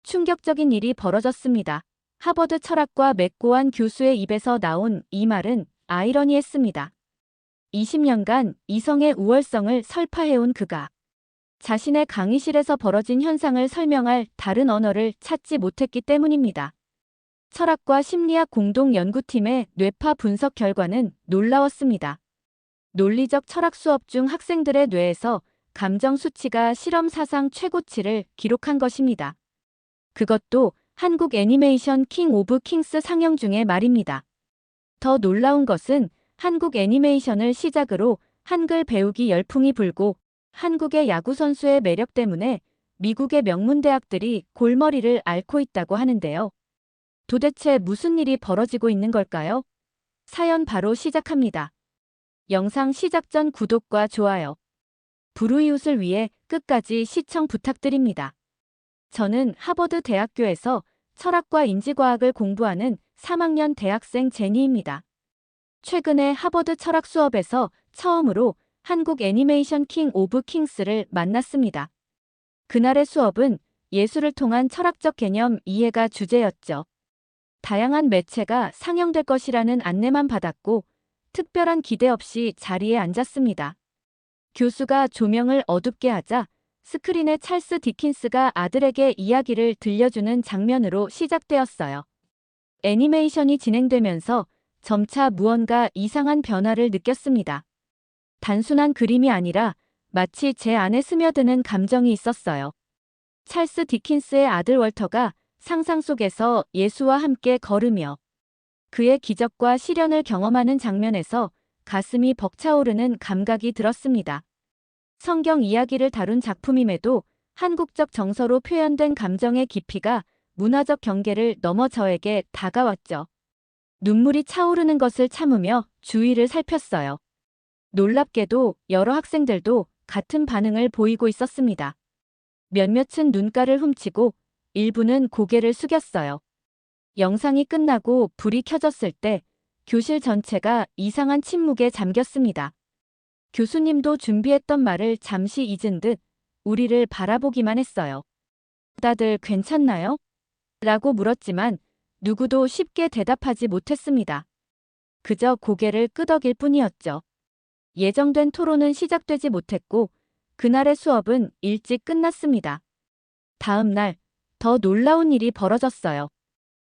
충격적인 일이 벌어졌습니다. 하버드 철학과 맥고한 교수의 입에서 나온 이 말은 아이러니했습니다. 20년간 이성의 우월성을 설파해온 그가 자신의 강의실에서 벌어진 현상을 설명할 다른 언어를 찾지 못했기 때문입니다. 철학과 심리학 공동연구팀의 뇌파 분석 결과는 놀라웠습니다. 논리적 철학 수업 중 학생들의 뇌에서 감정 수치가 실험 사상 최고치를 기록한 것입니다. 그것도 한국 애니메이션 킹 오브 킹스 상영 중에 말입니다. 더 놀라운 것은 한국 애니메이션을 시작으로 한글 배우기 열풍이 불고 한국의 야구 선수의 매력 때문에 미국의 명문 대학들이 골머리를 앓고 있다고 하는데요. 도대체 무슨 일이 벌어지고 있는 걸까요? 사연 바로 시작합니다. 영상 시작 전 구독과 좋아요, 불우이웃을 위해 끝까지 시청 부탁드립니다. 저는 하버드 대학교에서 철학과 인지과학을 공부하는 3학년 대학생 제니입니다. 최근에 하버드 철학 수업에서 처음으로 한국 애니메이션 킹 오브 킹스를 만났습니다. 그날의 수업은 예술을 통한 철학적 개념 이해가 주제였죠. 다양한 매체가 상영될 것이라는 안내만 받았고 특별한 기대 없이 자리에 앉았습니다. 교수가 조명을 어둡게 하자 스크린에 찰스 디킨스가 아들에게 이야기를 들려주는 장면으로 시작되었어요. 애니메이션이 진행되면서 점차 무언가 이상한 변화를 느꼈습니다. 단순한 그림이 아니라 마치 제 안에 스며드는 감정이 있었어요. 찰스 디킨스의 아들 월터가 상상 속에서 예수와 함께 걸으며 그의 기적과 시련을 경험하는 장면에서 가슴이 벅차오르는 감각이 들었습니다. 성경 이야기를 다룬 작품임에도 한국적 정서로 표현된 감정의 깊이가 문화적 경계를 넘어 저에게 다가왔죠. 눈물이 차오르는 것을 참으며 주위를 살폈어요. 놀랍게도 여러 학생들도 같은 반응을 보이고 있었습니다. 몇몇은 눈가를 훔치고 일부는 고개를 숙였어요. 영상이 끝나고 불이 켜졌을 때 교실 전체가 이상한 침묵에 잠겼습니다. 교수님도 준비했던 말을 잠시 잊은 듯 우리를 바라보기만 했어요. 다들 괜찮나요? 라고 물었지만 누구도 쉽게 대답하지 못했습니다. 그저 고개를 끄덕일 뿐이었죠. 예정된 토론은 시작되지 못했고 그날의 수업은 일찍 끝났습니다. 다음 날 더 놀라운 일이 벌어졌어요.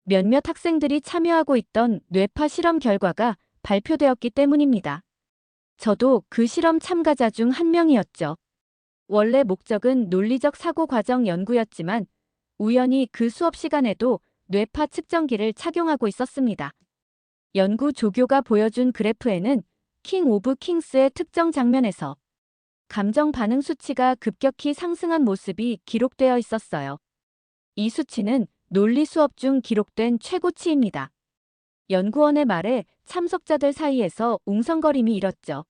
몇몇 학생들이 참여하고 있던 뇌파 실험 결과가 발표되었기 때문입니다. 저도 그 실험 참가자 중 한 명이었죠. 원래 목적은 논리적 사고 과정 연구였지만 우연히 그 수업 시간에도 뇌파 측정기를 착용하고 있었습니다. 연구 조교가 보여준 그래프에는 킹 오브 킹스의 특정 장면에서 감정 반응 수치가 급격히 상승한 모습이 기록되어 있었어요. 이 수치는 논리 수업 중 기록된 최고치입니다. 연구원의 말에 참석자들 사이에서 웅성거림이 일었죠.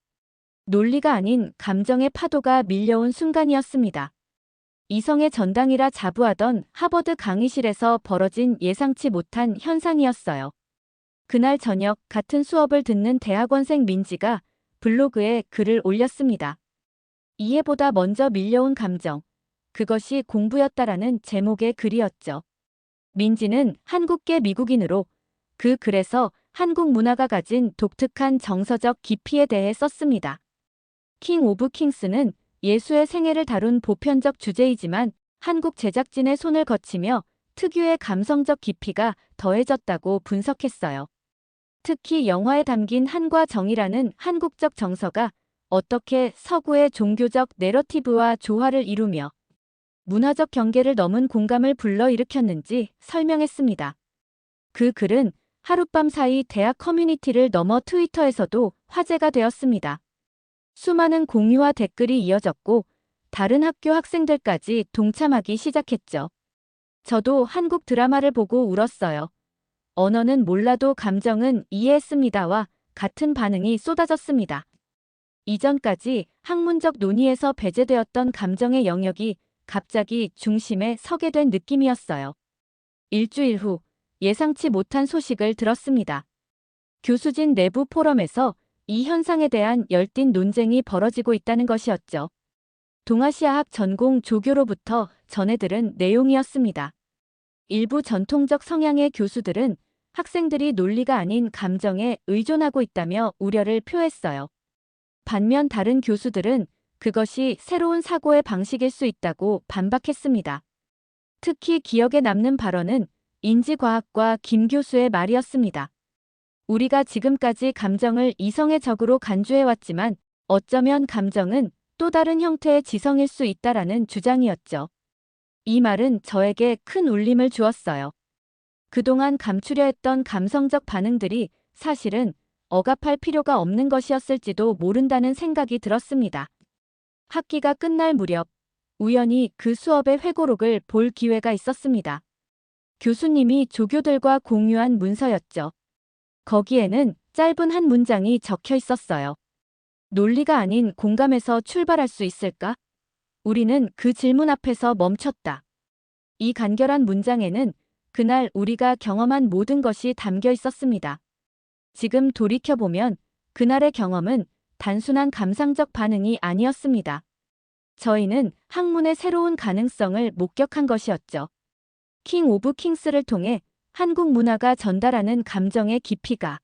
논리가 아닌 감정의 파도가 밀려온 순간이었습니다. 이성의 전당이라 자부하던 하버드 강의실에서 벌어진 예상치 못한 현상이었어요. 그날 저녁 같은 수업을 듣는 대학원생 민지가 블로그에 글을 올렸습니다. 이해보다 먼저 밀려온 감정, 그것이 공부였다라는 제목의 글이었죠. 민지는 한국계 미국인으로 그 글에서 한국 문화가 가진 독특한 정서적 깊이에 대해 썼습니다. 킹 오브 킹스는 예수의 생애를 다룬 보편적 주제이지만 한국 제작진의 손을 거치며 특유의 감성적 깊이가 더해졌다고 분석했어요. 특히 영화에 담긴 한과 정이라는 한국적 정서가 어떻게 서구의 종교적 내러티브와 조화를 이루며 문화적 경계를 넘은 공감을 불러일으켰는지 설명했습니다. 그 글은 하룻밤 사이 대학 커뮤니티를 넘어 트위터에서도 화제가 되었습니다. 수많은 공유와 댓글이 이어졌고 다른 학교 학생들까지 동참하기 시작했죠. 저도 한국 드라마를 보고 울었어요. 언어는 몰라도 감정은 이해했습니다와 같은 반응이 쏟아졌습니다. 이전까지 학문적 논의에서 배제되었던 감정의 영역이 갑자기 중심에 서게 된 느낌이었어요. 일주일 후 예상치 못한 소식을 들었습니다. 교수진 내부 포럼에서 이 현상에 대한 열띤 논쟁이 벌어지고 있다는 것이었죠. 동아시아학 전공 조교로부터 전해들은 내용이었습니다. 일부 전통적 성향의 교수들은 학생들이 논리가 아닌 감정에 의존하고 있다며 우려를 표했어요. 반면 다른 교수들은 그것이 새로운 사고의 방식일 수 있다고 반박했습니다. 특히 기억에 남는 발언은 인지과학과 김 교수의 말이었습니다. 우리가 지금까지 감정을 이성의 적으로 간주해왔지만 어쩌면 감정은 또 다른 형태의 지성일 수 있다라는 주장이었죠. 이 말은 저에게 큰 울림을 주었어요. 그동안 감추려 했던 감성적 반응들이 사실은 억압할 필요가 없는 것이었을지도 모른다는 생각이 들었습니다. 학기가 끝날 무렵 우연히 그 수업의 회고록을 볼 기회가 있었습니다. 교수님이 조교들과 공유한 문서였죠. 거기에는 짧은 한 문장이 적혀 있었어요. 논리가 아닌 공감에서 출발할 수 있을까? 우리는 그 질문 앞에서 멈췄다. 이 간결한 문장에는 그날 우리가 경험한 모든 것이 담겨 있었습니다. 지금 돌이켜보면 그날의 경험은 단순한 감상적 반응이 아니었습니다. 저희는 학문의 새로운 가능성을 목격한 것이었죠. 킹 오브 킹스를 통해 한국 문화가 전달하는 감정의 깊이가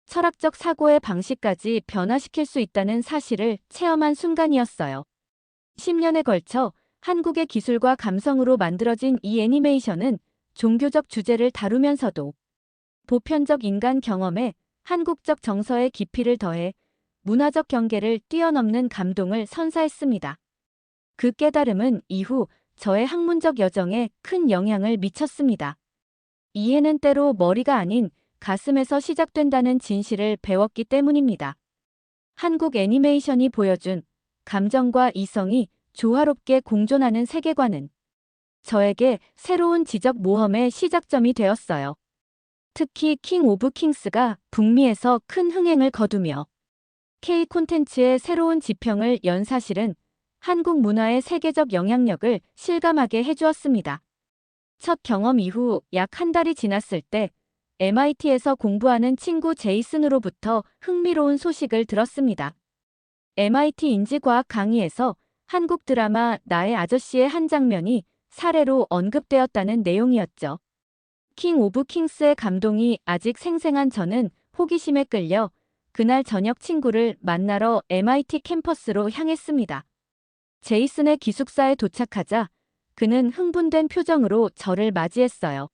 철학적 사고의 방식까지 변화시킬 수 있다는 사실을 체험한 순간이었어요. 10년에 걸쳐 한국의 기술과 감성으로 만들어진 이 애니메이션은 종교적 주제를 다루면서도 보편적 인간 경험에 한국적 정서의 깊이를 더해 문화적 경계를 뛰어넘는 감동을 선사했습니다. 그 깨달음은 이후 저의 학문적 여정에 큰 영향을 미쳤습니다. 이해는 때로 머리가 아닌 가슴에서 시작된다는 진실을 배웠기 때문입니다. 한국 애니메이션이 보여준 감정과 이성이 조화롭게 공존하는 세계관은 저에게 새로운 지적 모험의 시작점이 되었어요. 특히 킹 오브 킹스가 북미에서 큰 흥행을 거두며 K 콘텐츠의 새로운 지평을 연 사실은 한국 문화의 세계적 영향력을 실감하게 해주었습니다. 첫 경험 이후 약 한 달이 지났을 때 MIT에서 공부하는 친구 제이슨으로부터 흥미로운 소식을 들었습니다. MIT 인지과학 강의에서 한국 드라마 나의 아저씨의 한 장면이 사례로 언급되었다는 내용이었죠. 킹 오브 킹스의 감동이 아직 생생한 저는 호기심에 끌려 그날 저녁 친구를 만나러 MIT 캠퍼스로 향했습니다. 제이슨의 기숙사에 도착하자 그는 흥분된 표정으로 저를 맞이했어요.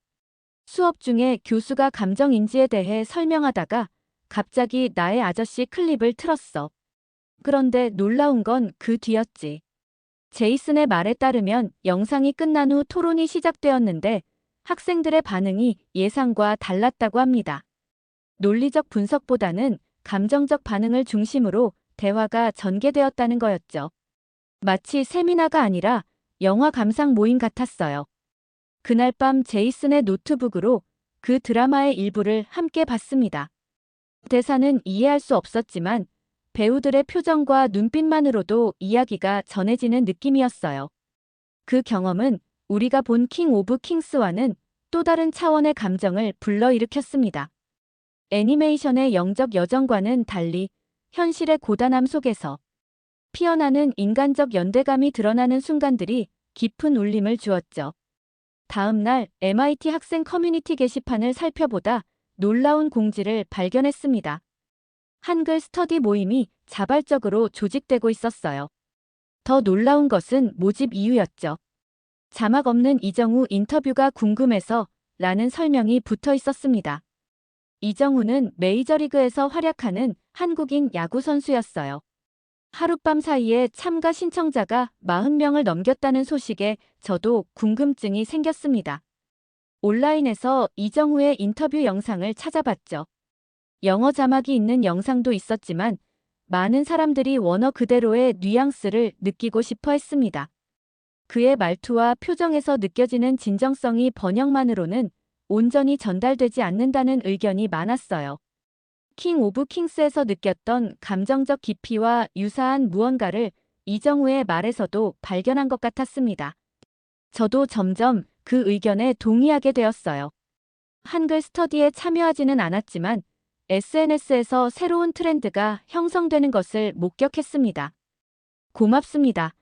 수업 중에 교수가 감정인지에 대해 설명하다가 갑자기 나의 아저씨 클립을 틀었어. 그런데 놀라운 건 그 뒤였지. 제이슨의 말에 따르면 영상이 끝난 후 토론이 시작되었는데 학생들의 반응이 예상과 달랐다고 합니다. 논리적 분석보다는 감정적 반응을 중심으로 대화가 전개되었다는 거였죠. 마치 세미나가 아니라 영화 감상 모임 같았어요. 그날 밤 제이슨의 노트북으로 그 드라마의 일부를 함께 봤습니다. 대사는 이해할 수 없었지만 배우들의 표정과 눈빛만으로도 이야기가 전해지는 느낌이었어요. 그 경험은 우리가 본 킹 오브 킹스와는 또 다른 차원의 감정을 불러일으켰습니다. 애니메이션의 영적 여정과는 달리 현실의 고단함 속에서 피어나는 인간적 연대감이 드러나는 순간들이 깊은 울림을 주었죠. 다음 날 MIT 학생 커뮤니티 게시판을 살펴보다 놀라운 공지를 발견했습니다. 한글 스터디 모임이 자발적으로 조직되고 있었어요. 더 놀라운 것은 모집 이유였죠. 자막 없는 이정우 인터뷰가 궁금해서 라는 설명이 붙어 있었습니다. 이정우는 메이저리그에서 활약하는 한국인 야구 선수였어요. 하룻밤 사이에 참가 신청자가 40명을 넘겼다는 소식에 저도 궁금증이 생겼습니다. 온라인에서 이정우의 인터뷰 영상을 찾아봤죠. 영어 자막이 있는 영상도 있었지만 많은 사람들이 원어 그대로의 뉘앙스를 느끼고 싶어 했습니다. 그의 말투와 표정에서 느껴지는 진정성이 번역만으로는 온전히 전달되지 않는다는 의견이 많았어요. 킹 오브 킹스에서 느꼈던 감정적 깊이와 유사한 무언가를 이정우의 말에서도 발견한 것 같았습니다. 저도 점점 그 의견에 동의하게 되었어요. 한글 스터디에 참여하지는 않았지만 SNS에서 새로운 트렌드가 형성되는 것을 목격했습니다. 고맙습니다.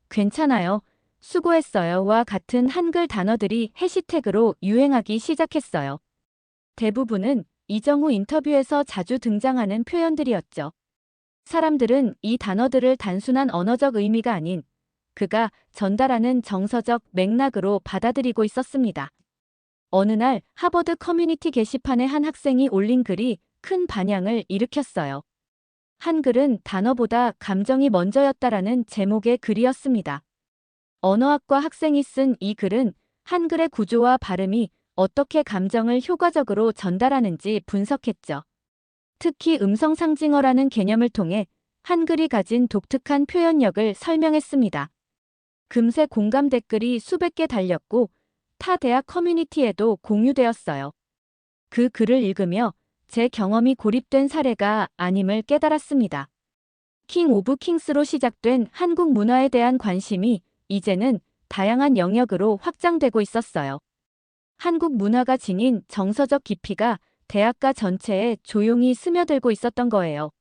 괜찮아요. 수고했어요와 같은 한글 단어들이 해시태그로 유행하기 시작했어요. 대부분은 이정후 인터뷰에서 자주 등장하는 표현들이었죠. 사람들은 이 단어들을 단순한 언어적 의미가 아닌 그가 전달하는 정서적 맥락으로 받아들이고 있었습니다. 어느 날 하버드 커뮤니티 게시판에 한 학생이 올린 글이 큰 반향을 일으켰어요. 한글은 단어보다 감정이 먼저였다라는 제목의 글이었습니다. 언어학과 학생이 쓴 이 글은 한글의 구조와 발음이 어떻게 감정을 효과적으로 전달하는지 분석했죠. 특히 음성 상징어라는 개념을 통해 한글이 가진 독특한 표현력을 설명했습니다. 금세 공감 댓글이 수백 개 달렸고 타 대학 커뮤니티에도 공유되었어요. 그 글을 읽으며 제 경험이 고립된 사례가 아님을 깨달았습니다. 킹 오브 킹스로 시작된 한국 문화에 대한 관심이 이제는 다양한 영역으로 확장되고 있었어요. 한국 문화가 지닌 정서적 깊이가 대학가 전체에 조용히 스며들고 있었던 거예요.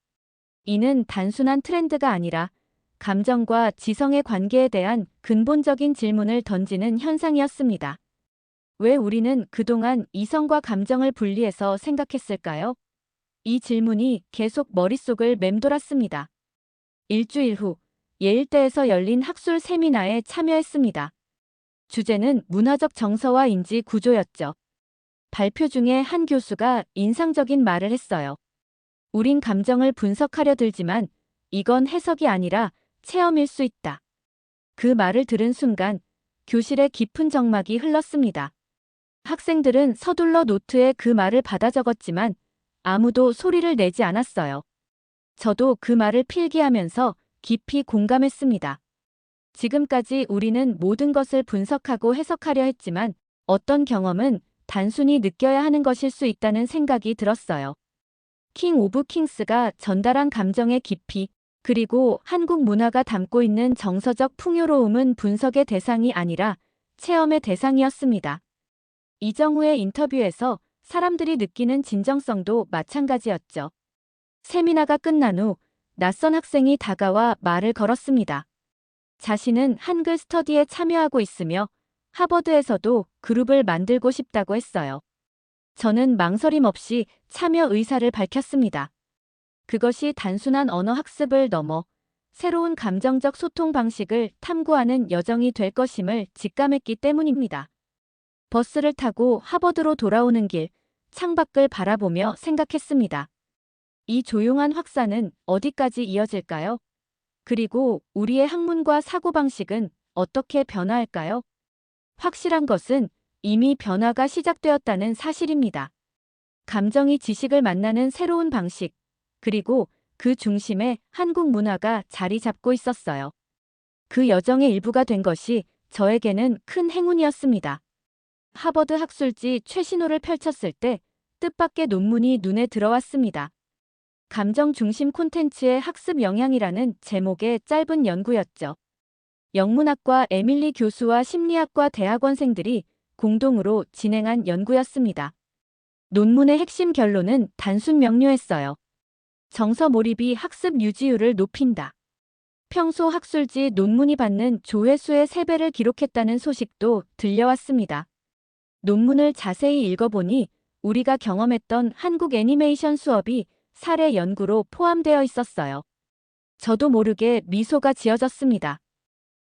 이는 단순한 트렌드가 아니라 감정과 지성의 관계에 대한 근본적인 질문을 던지는 현상이었습니다. 왜 우리는 그동안 이성과 감정을 분리해서 생각했을까요? 이 질문이 계속 머릿속을 맴돌았습니다. 일주일 후 예일대에서 열린 학술 세미나에 참여했습니다. 주제는 문화적 정서와 인지 구조였죠. 발표 중에 한 교수가 인상적인 말을 했어요. 우린 감정을 분석하려 들지만 이건 해석이 아니라 체험일 수 있다. 그 말을 들은 순간 교실에 깊은 정막이 흘렀습니다. 학생들은 서둘러 노트에 그 말을 받아 적었지만 아무도 소리를 내지 않았어요. 저도 그 말을 필기하면서 깊이 공감했습니다. 지금까지 우리는 모든 것을 분석하고 해석하려 했지만 어떤 경험은 단순히 느껴야 하는 것일 수 있다는 생각이 들었어요. 킹 오브 킹스가 전달한 감정의 깊이, 그리고 한국 문화가 담고 있는 정서적 풍요로움은 분석의 대상이 아니라 체험의 대상이었습니다. 이정후의 인터뷰에서 사람들이 느끼는 진정성도 마찬가지였죠. 세미나가 끝난 후 낯선 학생이 다가와 말을 걸었습니다. 자신은 한글 스터디에 참여하고 있으며 하버드에서도 그룹을 만들고 싶다고 했어요. 저는 망설임 없이 참여 의사를 밝혔습니다. 그것이 단순한 언어 학습을 넘어 새로운 감정적 소통 방식을 탐구하는 여정이 될 것임을 직감했기 때문입니다. 버스를 타고 하버드로 돌아오는 길, 창밖을 바라보며 생각했습니다. 이 조용한 확산은 어디까지 이어질까요? 그리고 우리의 학문과 사고방식은 어떻게 변화할까요? 확실한 것은 이미 변화가 시작되었다는 사실입니다. 감정이 지식을 만나는 새로운 방식, 그리고 그 중심에 한국 문화가 자리 잡고 있었어요. 그 여정의 일부가 된 것이 저에게는 큰 행운이었습니다. 하버드 학술지 최신호를 펼쳤을 때 뜻밖의 논문이 눈에 들어왔습니다. 감정 중심 콘텐츠의 학습 영향이라는 제목의 짧은 연구였죠. 영문학과 에밀리 교수와 심리학과 대학원생들이 공동으로 진행한 연구였습니다. 논문의 핵심 결론은 단순 명료했어요. 정서 몰입이 학습 유지율을 높인다. 평소 학술지 논문이 받는 조회수의 3배를 기록했다는 소식도 들려왔습니다. 논문을 자세히 읽어보니 우리가 경험했던 한국 애니메이션 수업이 사례 연구로 포함되어 있었어요. 저도 모르게 미소가 지어졌습니다.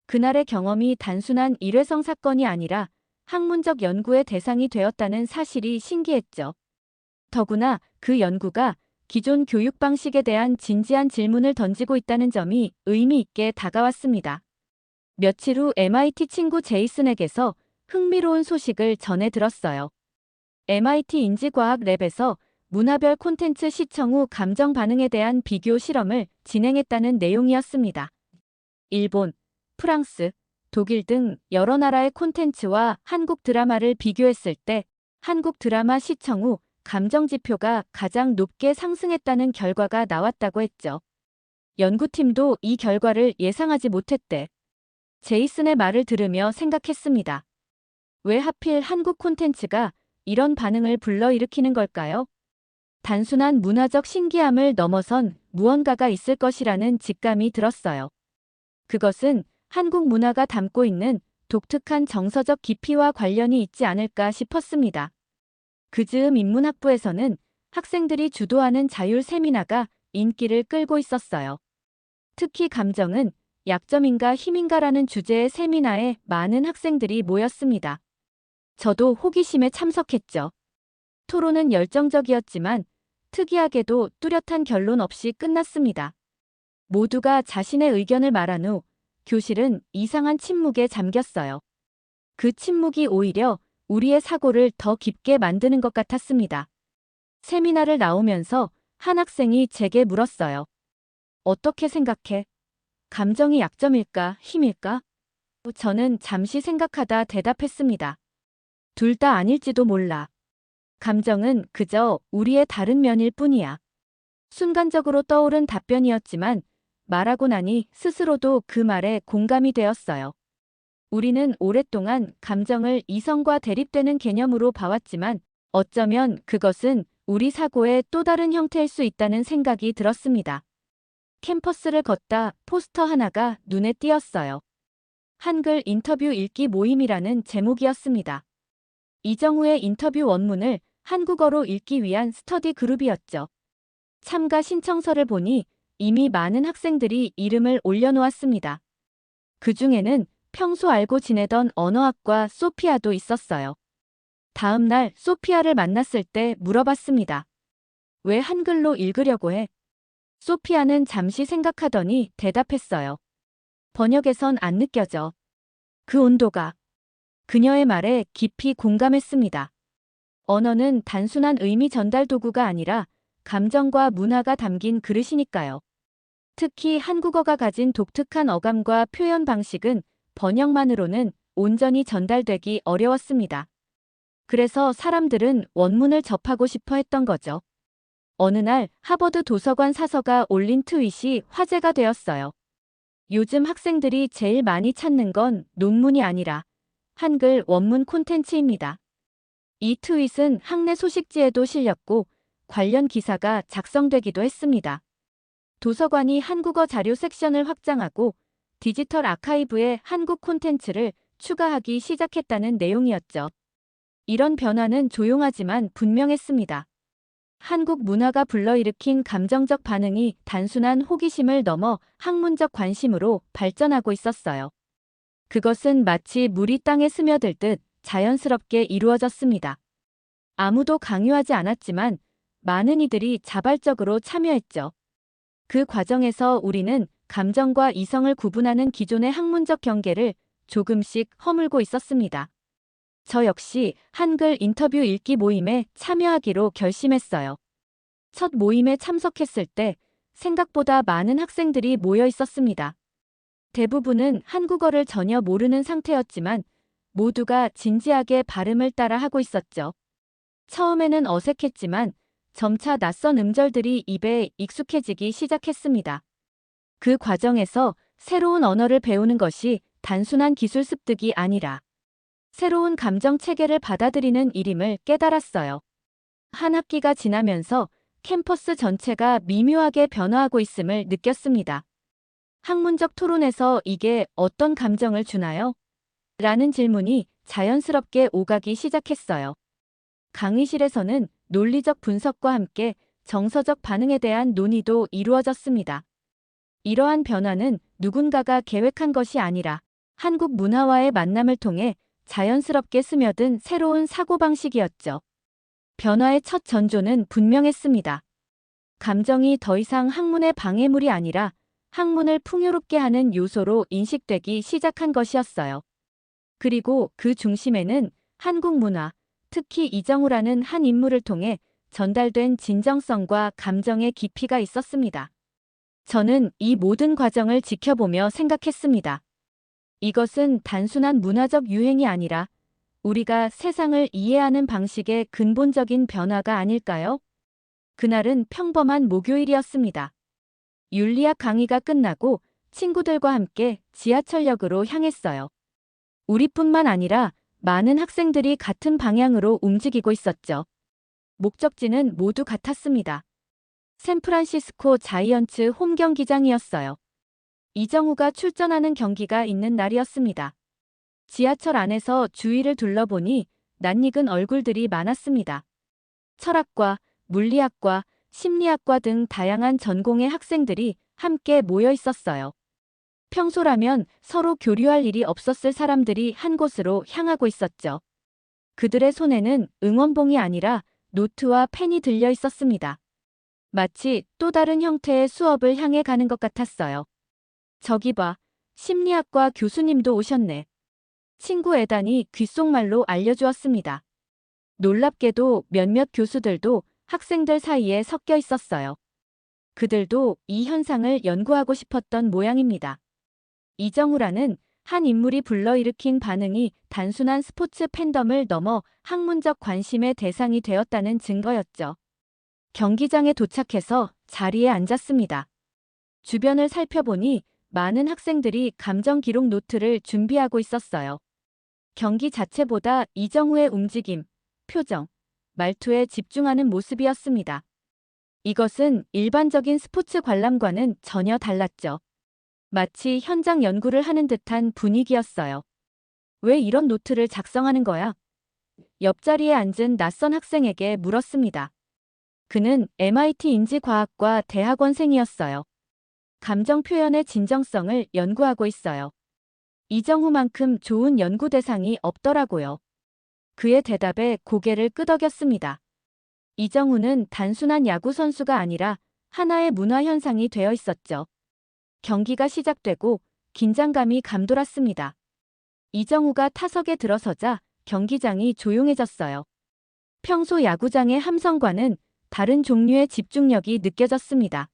그날의 경험이 단순한 일회성 사건이 아니라 학문적 연구의 대상이 되었다는 사실이 신기했죠. 더구나 그 연구가 기존 교육 방식에 대한 진지한 질문을 던지고 있다는 점이 의미 있게 다가왔습니다. 며칠 후 MIT 친구 제이슨에게서 흥미로운 소식을 전해 들었어요. MIT 인지과학 랩에서 문화별 콘텐츠 시청 후 감정 반응에 대한 비교 실험을 진행했다는 내용이었습니다. 일본, 프랑스, 독일 등 여러 나라의 콘텐츠와 한국 드라마를 비교했을 때 한국 드라마 시청 후 감정 지표가 가장 높게 상승했다는 결과가 나왔다고 했죠. 연구팀도 이 결과를 예상하지 못했대. 제이슨의 말을 들으며 생각했습니다. 왜 하필 한국 콘텐츠가 이런 반응을 불러일으키는 걸까요? 단순한 문화적 신기함을 넘어선 무언가가 있을 것이라는 직감이 들었어요. 그것은 한국 문화가 담고 있는 독특한 정서적 깊이와 관련이 있지 않을까 싶었습니다. 그즈음 인문학부에서는 학생들이 주도하는 자율 세미나가 인기를 끌고 있었어요. 특히 감정은 약점인가 힘인가라는 주제의 세미나에 많은 학생들이 모였습니다. 저도 호기심에 참석했죠. 토론은 열정적이었지만 특이하게도 뚜렷한 결론 없이 끝났습니다. 모두가 자신의 의견을 말한 후 교실은 이상한 침묵에 잠겼어요. 그 침묵이 오히려 우리의 사고를 더 깊게 만드는 것 같았습니다. 세미나를 나오면서 한 학생이 제게 물었어요. 어떻게 생각해? 감정이 약점일까, 힘일까? 저는 잠시 생각하다 대답했습니다. 둘 다 아닐지도 몰라. 감정은 그저 우리의 다른 면일 뿐이야. 순간적으로 떠오른 답변이었지만 말하고 나니 스스로도 그 말에 공감이 되었어요. 우리는 오랫동안 감정을 이성과 대립되는 개념으로 봐왔지만 어쩌면 그것은 우리 사고의 또 다른 형태일 수 있다는 생각이 들었습니다. 캠퍼스를 걷다 포스터 하나가 눈에 띄었어요. 한글 인터뷰 읽기 모임이라는 제목이었습니다. 이정우의 인터뷰 원문을 한국어로 읽기 위한 스터디 그룹이었죠. 참가 신청서를 보니 이미 많은 학생들이 이름을 올려놓았습니다. 그 중에는 평소 알고 지내던 언어학과 소피아도 있었어요. 다음 날 소피아를 만났을 때 물어봤습니다. 왜 한글로 읽으려고 해? 소피아는 잠시 생각하더니 대답했어요. 번역에선 안 느껴져. 그 온도가. 그녀의 말에 깊이 공감했습니다. 언어는 단순한 의미 전달 도구가 아니라 감정과 문화가 담긴 그릇이니까요. 특히 한국어가 가진 독특한 어감과 표현 방식은 번역만으로는 온전히 전달되기 어려웠습니다. 그래서 사람들은 원문을 접하고 싶어 했던 거죠. 어느 날 하버드 도서관 사서가 올린 트윗이 화제가 되었어요. 요즘 학생들이 제일 많이 찾는 건 논문이 아니라 한글 원문 콘텐츠입니다. 이 트윗은 학내 소식지에도 실렸고 관련 기사가 작성되기도 했습니다. 도서관이 한국어 자료 섹션을 확장하고 디지털 아카이브에 한국 콘텐츠를 추가하기 시작했다는 내용이었죠. 이런 변화는 조용하지만 분명했습니다. 한국 문화가 불러일으킨 감정적 반응이 단순한 호기심을 넘어 학문적 관심으로 발전하고 있었어요. 그것은 마치 물이 땅에 스며들듯 자연스럽게 이루어졌습니다. 아무도 강요하지 않았지만 많은 이들이 자발적으로 참여했죠. 그 과정에서 우리는 감정과 이성을 구분하는 기존의 학문적 경계를 조금씩 허물고 있었습니다. 저 역시 한글 인터뷰 읽기 모임에 참여하기로 결심했어요. 첫 모임에 참석했을 때 생각보다 많은 학생들이 모여 있었습니다. 대부분은 한국어를 전혀 모르는 상태였지만 모두가 진지하게 발음을 따라 하고 있었죠. 처음에는 어색했지만 점차 낯선 음절들이 입에 익숙해지기 시작했습니다. 그 과정에서 새로운 언어를 배우는 것이 단순한 기술 습득이 아니라 새로운 감정 체계를 받아들이는 일임을 깨달았어요. 한 학기가 지나면서 캠퍼스 전체가 미묘하게 변화하고 있음을 느꼈습니다. 학문적 토론에서 이게 어떤 감정을 주나요? 라는 질문이 자연스럽게 오가기 시작했어요. 강의실에서는 논리적 분석과 함께 정서적 반응에 대한 논의도 이루어졌습니다. 이러한 변화는 누군가가 계획한 것이 아니라 한국 문화와의 만남을 통해 자연스럽게 스며든 새로운 사고방식이었죠. 변화의 첫 전조는 분명했습니다. 감정이 더 이상 학문의 방해물이 아니라 학문을 풍요롭게 하는 요소로 인식되기 시작한 것이었어요. 그리고 그 중심에는 한국 문화, 특히 이정우라는 한 인물을 통해 전달된 진정성과 감정의 깊이가 있었습니다. 저는 이 모든 과정을 지켜보며 생각했습니다. 이것은 단순한 문화적 유행이 아니라 우리가 세상을 이해하는 방식의 근본적인 변화가 아닐까요? 그날은 평범한 목요일이었습니다. 윤리학 강의가 끝나고 친구들과 함께 지하철역으로 향했어요. 우리뿐만 아니라 많은 학생들이 같은 방향으로 움직이고 있었죠. 목적지는 모두 같았습니다. 샌프란시스코 자이언츠 홈 경기장이었어요. 이정우가 출전하는 경기가 있는 날이었습니다. 지하철 안에서 주위를 둘러보니 낯익은 얼굴들이 많았습니다. 철학과, 물리학과, 심리학과 등 다양한 전공의 학생들이 함께 모여 있었어요. 평소라면 서로 교류할 일이 없었을 사람들이 한 곳으로 향하고 있었죠. 그들의 손에는 응원봉이 아니라 노트와 펜이 들려 있었습니다. 마치 또 다른 형태의 수업을 향해 가는 것 같았어요. 저기 봐, 심리학과 교수님도 오셨네. 친구 에단이 귓속말로 알려주었습니다. 놀랍게도 몇몇 교수들도 학생들 사이에 섞여 있었어요. 그들도 이 현상을 연구하고 싶었던 모양입니다. 이정우라는 한 인물이 불러일으킨 반응이 단순한 스포츠 팬덤을 넘어 학문적 관심의 대상이 되었다는 증거였죠. 경기장에 도착해서 자리에 앉았습니다. 주변을 살펴보니 많은 학생들이 감정 기록 노트를 준비하고 있었어요. 경기 자체보다 이정우의 움직임, 표정, 말투에 집중하는 모습이었습니다. 이것은 일반적인 스포츠 관람과는 전혀 달랐죠. 마치 현장 연구를 하는 듯한 분위기였어요. 왜 이런 노트를 작성하는 거야? 옆자리에 앉은 낯선 학생에게 물었습니다. 그는 MIT 인지과학과 대학원생이었어요. 감정 표현의 진정성을 연구하고 있어요. 이정우만큼 좋은 연구 대상이 없더라고요. 그의 대답에 고개를 끄덕였습니다. 이정우는 단순한 야구 선수가 아니라 하나의 문화 현상이 되어 있었죠. 경기가 시작되고 긴장감이 감돌았습니다. 이정우가 타석에 들어서자 경기장이 조용해졌어요. 평소 야구장의 함성과는 다른 종류의 집중력이 느껴졌습니다.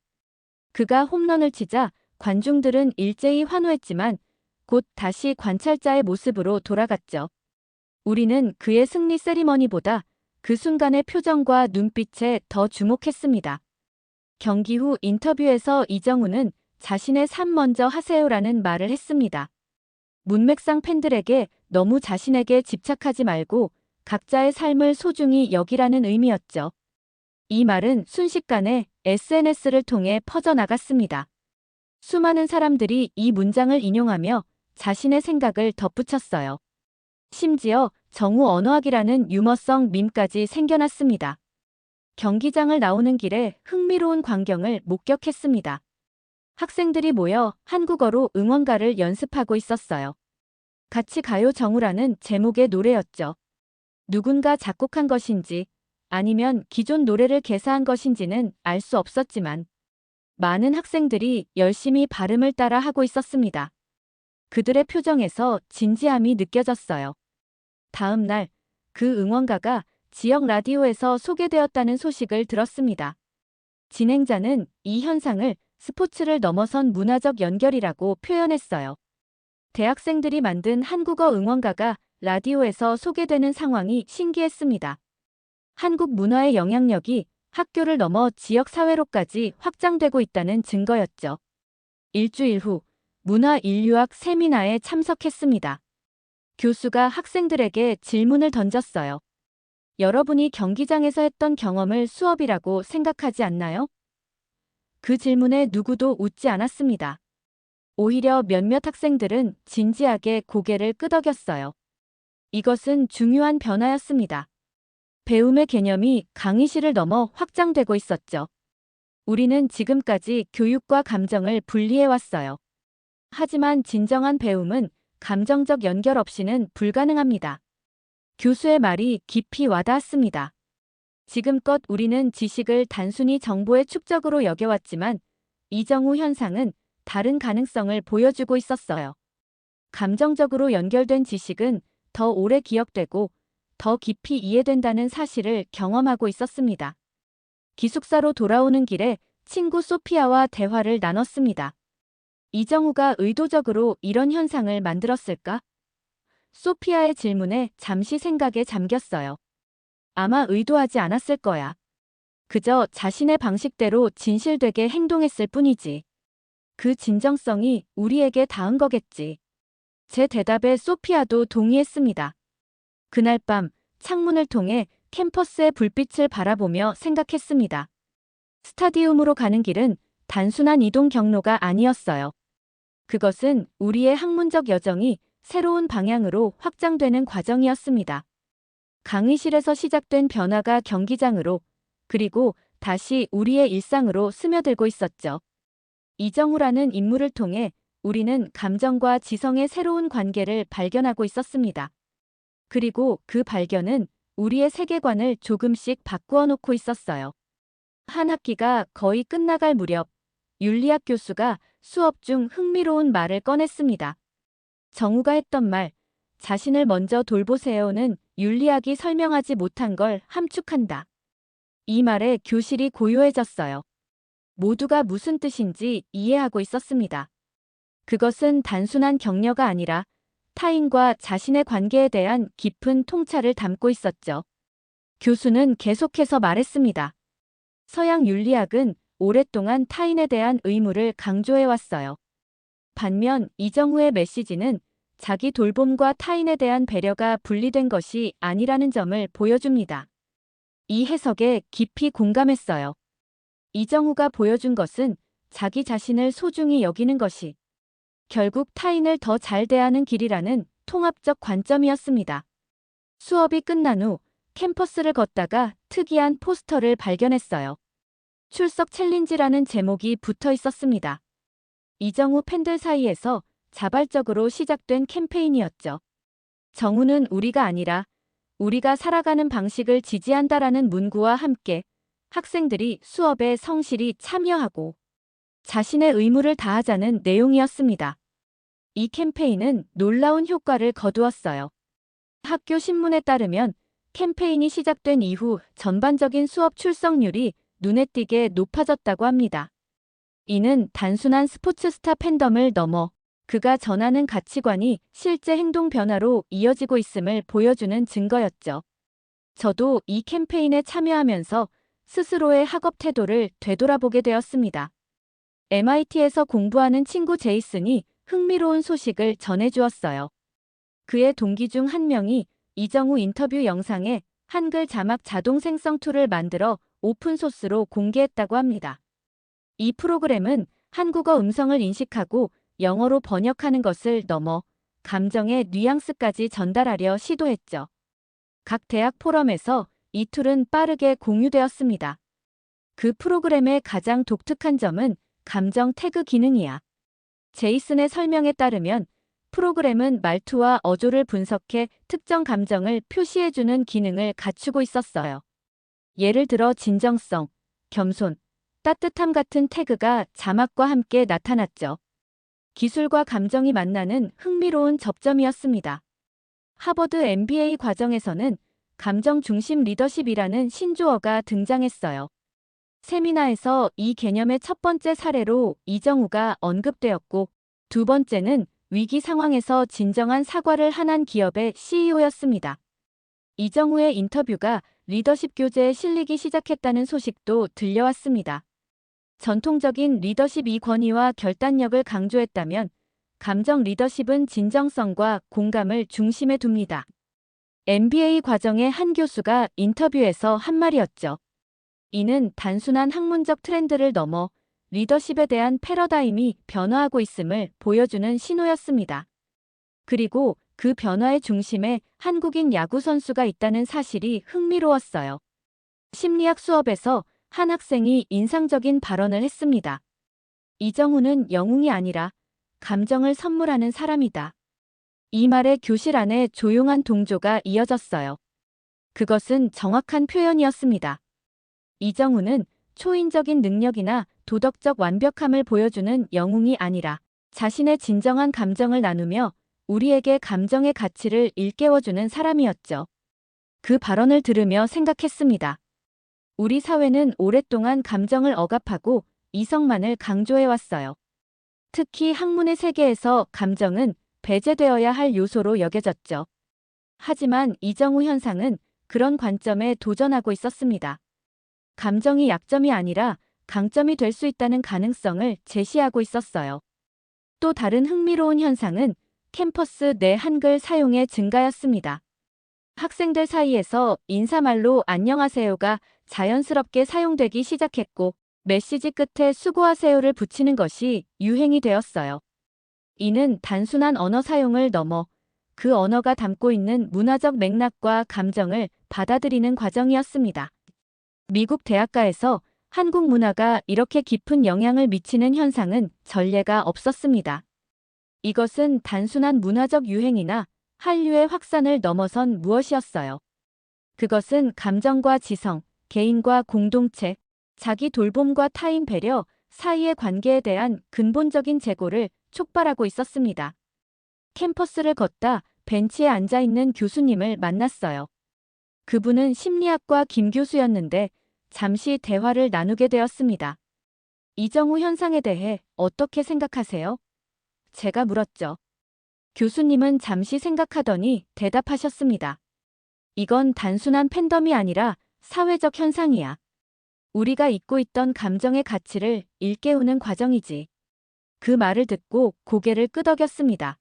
그가 홈런을 치자 관중들은 일제히 환호했지만 곧 다시 관찰자의 모습으로 돌아갔죠. 우리는 그의 승리 세리머니보다 그 순간의 표정과 눈빛에 더 주목했습니다. 경기 후 인터뷰에서 이정우는 자신의 삶 먼저 하세요라는 말을 했습니다. 문맥상 팬들에게 너무 자신에게 집착하지 말고 각자의 삶을 소중히 여기라는 의미였죠. 이 말은 순식간에 SNS를 통해 퍼져나갔습니다. 수많은 사람들이 이 문장을 인용하며 자신의 생각을 덧붙였어요. 심지어 정우 언어학이라는 유머성 밈까지 생겨났습니다. 경기장을 나오는 길에 흥미로운 광경을 목격했습니다. 학생들이 모여 한국어로 응원가를 연습하고 있었어요. 같이 가요 정우라는 제목의 노래였죠. 누군가 작곡한 것인지 아니면 기존 노래를 개사한 것인지는 알 수 없었지만 많은 학생들이 열심히 발음을 따라 하고 있었습니다. 그들의 표정에서 진지함이 느껴졌어요. 다음 날 그 응원가가 지역 라디오에서 소개되었다는 소식을 들었습니다. 진행자는 이 현상을 스포츠를 넘어선 문화적 연결이라고 표현했어요. 대학생들이 만든 한국어 응원가가 라디오에서 소개되는 상황이 신기했습니다. 한국 문화의 영향력이 학교를 넘어 지역 사회로까지 확장되고 있다는 증거였죠. 일주일 후 문화인류학 세미나에 참석했습니다. 교수가 학생들에게 질문을 던졌어요. 여러분이 경기장에서 했던 경험을 수업이라고 생각하지 않나요? 그 질문에 누구도 웃지 않았습니다. 오히려 몇몇 학생들은 진지하게 고개를 끄덕였어요. 이것은 중요한 변화였습니다. 배움의 개념이 강의실을 넘어 확장되고 있었죠. 우리는 지금까지 교육과 감정을 분리해왔어요. 하지만 진정한 배움은 감정적 연결 없이는 불가능합니다. 교수의 말이 깊이 와닿았습니다. 지금껏 우리는 지식을 단순히 정보의 축적으로 여겨왔지만 이정우 현상은 다른 가능성을 보여주고 있었어요. 감정적으로 연결된 지식은 더 오래 기억되고 더 깊이 이해된다는 사실을 경험하고 있었습니다. 기숙사로 돌아오는 길에 친구 소피아와 대화를 나눴습니다. 이정우가 의도적으로 이런 현상을 만들었을까? 소피아의 질문에 잠시 생각에 잠겼어요. 아마 의도하지 않았을 거야. 그저 자신의 방식대로 진실되게 행동했을 뿐이지. 그 진정성이 우리에게 닿은 거겠지. 제 대답에 소피아도 동의했습니다. 그날 밤 창문을 통해 캠퍼스의 불빛을 바라보며 생각했습니다. 스타디움으로 가는 길은 단순한 이동 경로가 아니었어요. 그것은 우리의 학문적 여정이 새로운 방향으로 확장되는 과정이었습니다. 강의실에서 시작된 변화가 경기장으로, 그리고 다시 우리의 일상으로 스며들고 있었죠. 이정우라는 인물을 통해 우리는 감정과 지성의 새로운 관계를 발견하고 있었습니다. 그리고 그 발견은 우리의 세계관을 조금씩 바꾸어 놓고 있었어요. 한 학기가 거의 끝나갈 무렵, 윤리학 교수가 수업 중 흥미로운 말을 꺼냈습니다. 정우가 했던 말, 자신을 먼저 돌보세요는 윤리학이 설명하지 못한 걸 함축한다. 이 말에 교실이 고요해졌어요. 모두가 무슨 뜻인지 이해하고 있었습니다. 그것은 단순한 격려가 아니라 타인과 자신의 관계에 대한 깊은 통찰을 담고 있었죠. 교수는 계속해서 말했습니다. 서양 윤리학은 오랫동안 타인에 대한 의무를 강조해왔어요. 반면 이정우의 메시지는 자기 돌봄과 타인에 대한 배려가 분리된 것이 아니라는 점을 보여줍니다. 이 해석에 깊이 공감했어요. 이정우가 보여준 것은 자기 자신을 소중히 여기는 것이 결국 타인을 더 잘 대하는 길이라는 통합적 관점이었습니다. 수업이 끝난 후 캠퍼스를 걷다가 특이한 포스터를 발견했어요. 출석 챌린지라는 제목이 붙어 있었습니다. 이정우 팬들 사이에서 자발적으로 시작된 캠페인이었죠. 정우는 우리가 아니라 우리가 살아가는 방식을 지지한다라는 문구와 함께 학생들이 수업에 성실히 참여하고 자신의 의무를 다하자는 내용이었습니다. 이 캠페인은 놀라운 효과를 거두었어요. 학교 신문에 따르면 캠페인이 시작된 이후 전반적인 수업 출석률이 눈에 띄게 높아졌다고 합니다. 이는 단순한 스포츠 스타 팬덤을 넘어 그가 전하는 가치관이 실제 행동 변화로 이어지고 있음을 보여주는 증거였죠. 저도 이 캠페인에 참여하면서 스스로의 학업 태도를 되돌아보게 되었습니다. MIT에서 공부하는 친구 제이슨이 흥미로운 소식을 전해주었어요. 그의 동기 중 한 명이 이정우 인터뷰 영상에 한글 자막 자동 생성 툴을 만들어 오픈소스로 공개했다고 합니다. 이 프로그램은 한국어 음성을 인식하고 영어로 번역하는 것을 넘어 감정의 뉘앙스까지 전달하려 시도했죠. 각 대학 포럼에서 이 툴은 빠르게 공유되었습니다. 그 프로그램의 가장 독특한 점은 감정 태그 기능이야. 제이슨의 설명에 따르면 프로그램은 말투와 어조를 분석해 특정 감정을 표시해주는 기능을 갖추고 있었어요. 예를 들어 진정성, 겸손, 따뜻함 같은 태그가 자막과 함께 나타났죠. 기술과 감정이 만나는 흥미로운 접점이었습니다. 하버드 MBA 과정에서는 감정 중심 리더십이라는 신조어가 등장했어요. 세미나에서 이 개념의 첫 번째 사례로 이정우가 언급되었고, 두 번째는 위기 상황에서 진정한 사과를 한 기업의 CEO였습니다. 이정우의 인터뷰가 리더십 교재에 실리기 시작했다는 소식도 들려왔습니다. 전통적인 리더십이 권위와 결단력을 강조했다면 감정 리더십은 진정성과 공감을 중심에 둡니다. MBA 과정의 한 교수가 인터뷰에서 한 말이었죠. 이는 단순한 학문적 트렌드를 넘어 리더십에 대한 패러다임이 변화하고 있음을 보여주는 신호였습니다. 그리고 그 변화의 중심에 한국인 야구 선수가 있다는 사실이 흥미로웠어요. 심리학 수업에서 한 학생이 인상적인 발언을 했습니다. 이정우는 영웅이 아니라 감정을 선물하는 사람이다. 이 말에 교실 안에 조용한 동조가 이어졌어요. 그것은 정확한 표현이었습니다. 이정우는 초인적인 능력이나 도덕적 완벽함을 보여주는 영웅이 아니라 자신의 진정한 감정을 나누며 우리에게 감정의 가치를 일깨워주는 사람이었죠. 그 발언을 들으며 생각했습니다. 우리 사회는 오랫동안 감정을 억압하고 이성만을 강조해왔어요. 특히 학문의 세계에서 감정은 배제되어야 할 요소로 여겨졌죠. 하지만 이정우 현상은 그런 관점에 도전하고 있었습니다. 감정이 약점이 아니라 강점이 될 수 있다는 가능성을 제시하고 있었어요. 또 다른 흥미로운 현상은 캠퍼스 내 한글 사용의 증가였습니다. 학생들 사이에서 인사말로 안녕하세요가 자연스럽게 사용되기 시작했고 메시지 끝에 수고하세요를 붙이는 것이 유행이 되었어요. 이는 단순한 언어 사용을 넘어 그 언어가 담고 있는 문화적 맥락과 감정을 받아들이는 과정이었습니다. 미국 대학가에서 한국 문화가 이렇게 깊은 영향을 미치는 현상은 전례가 없었습니다. 이것은 단순한 문화적 유행이나 한류의 확산을 넘어선 무엇이었어요. 그것은 감정과 지성, 개인과 공동체, 자기 돌봄과 타인 배려 사이의 관계에 대한 근본적인 재고를 촉발하고 있었습니다. 캠퍼스를 걷다 벤치에 앉아 있는 교수님을 만났어요. 그분은 심리학과 김 교수였는데 잠시 대화를 나누게 되었습니다. 이정우 현상에 대해 어떻게 생각하세요? 제가 물었죠. 교수님은 잠시 생각하더니 대답하셨습니다. 이건 단순한 팬덤이 아니라 사회적 현상이야. 우리가 잊고 있던 감정의 가치를 일깨우는 과정이지. 그 말을 듣고 고개를 끄덕였습니다.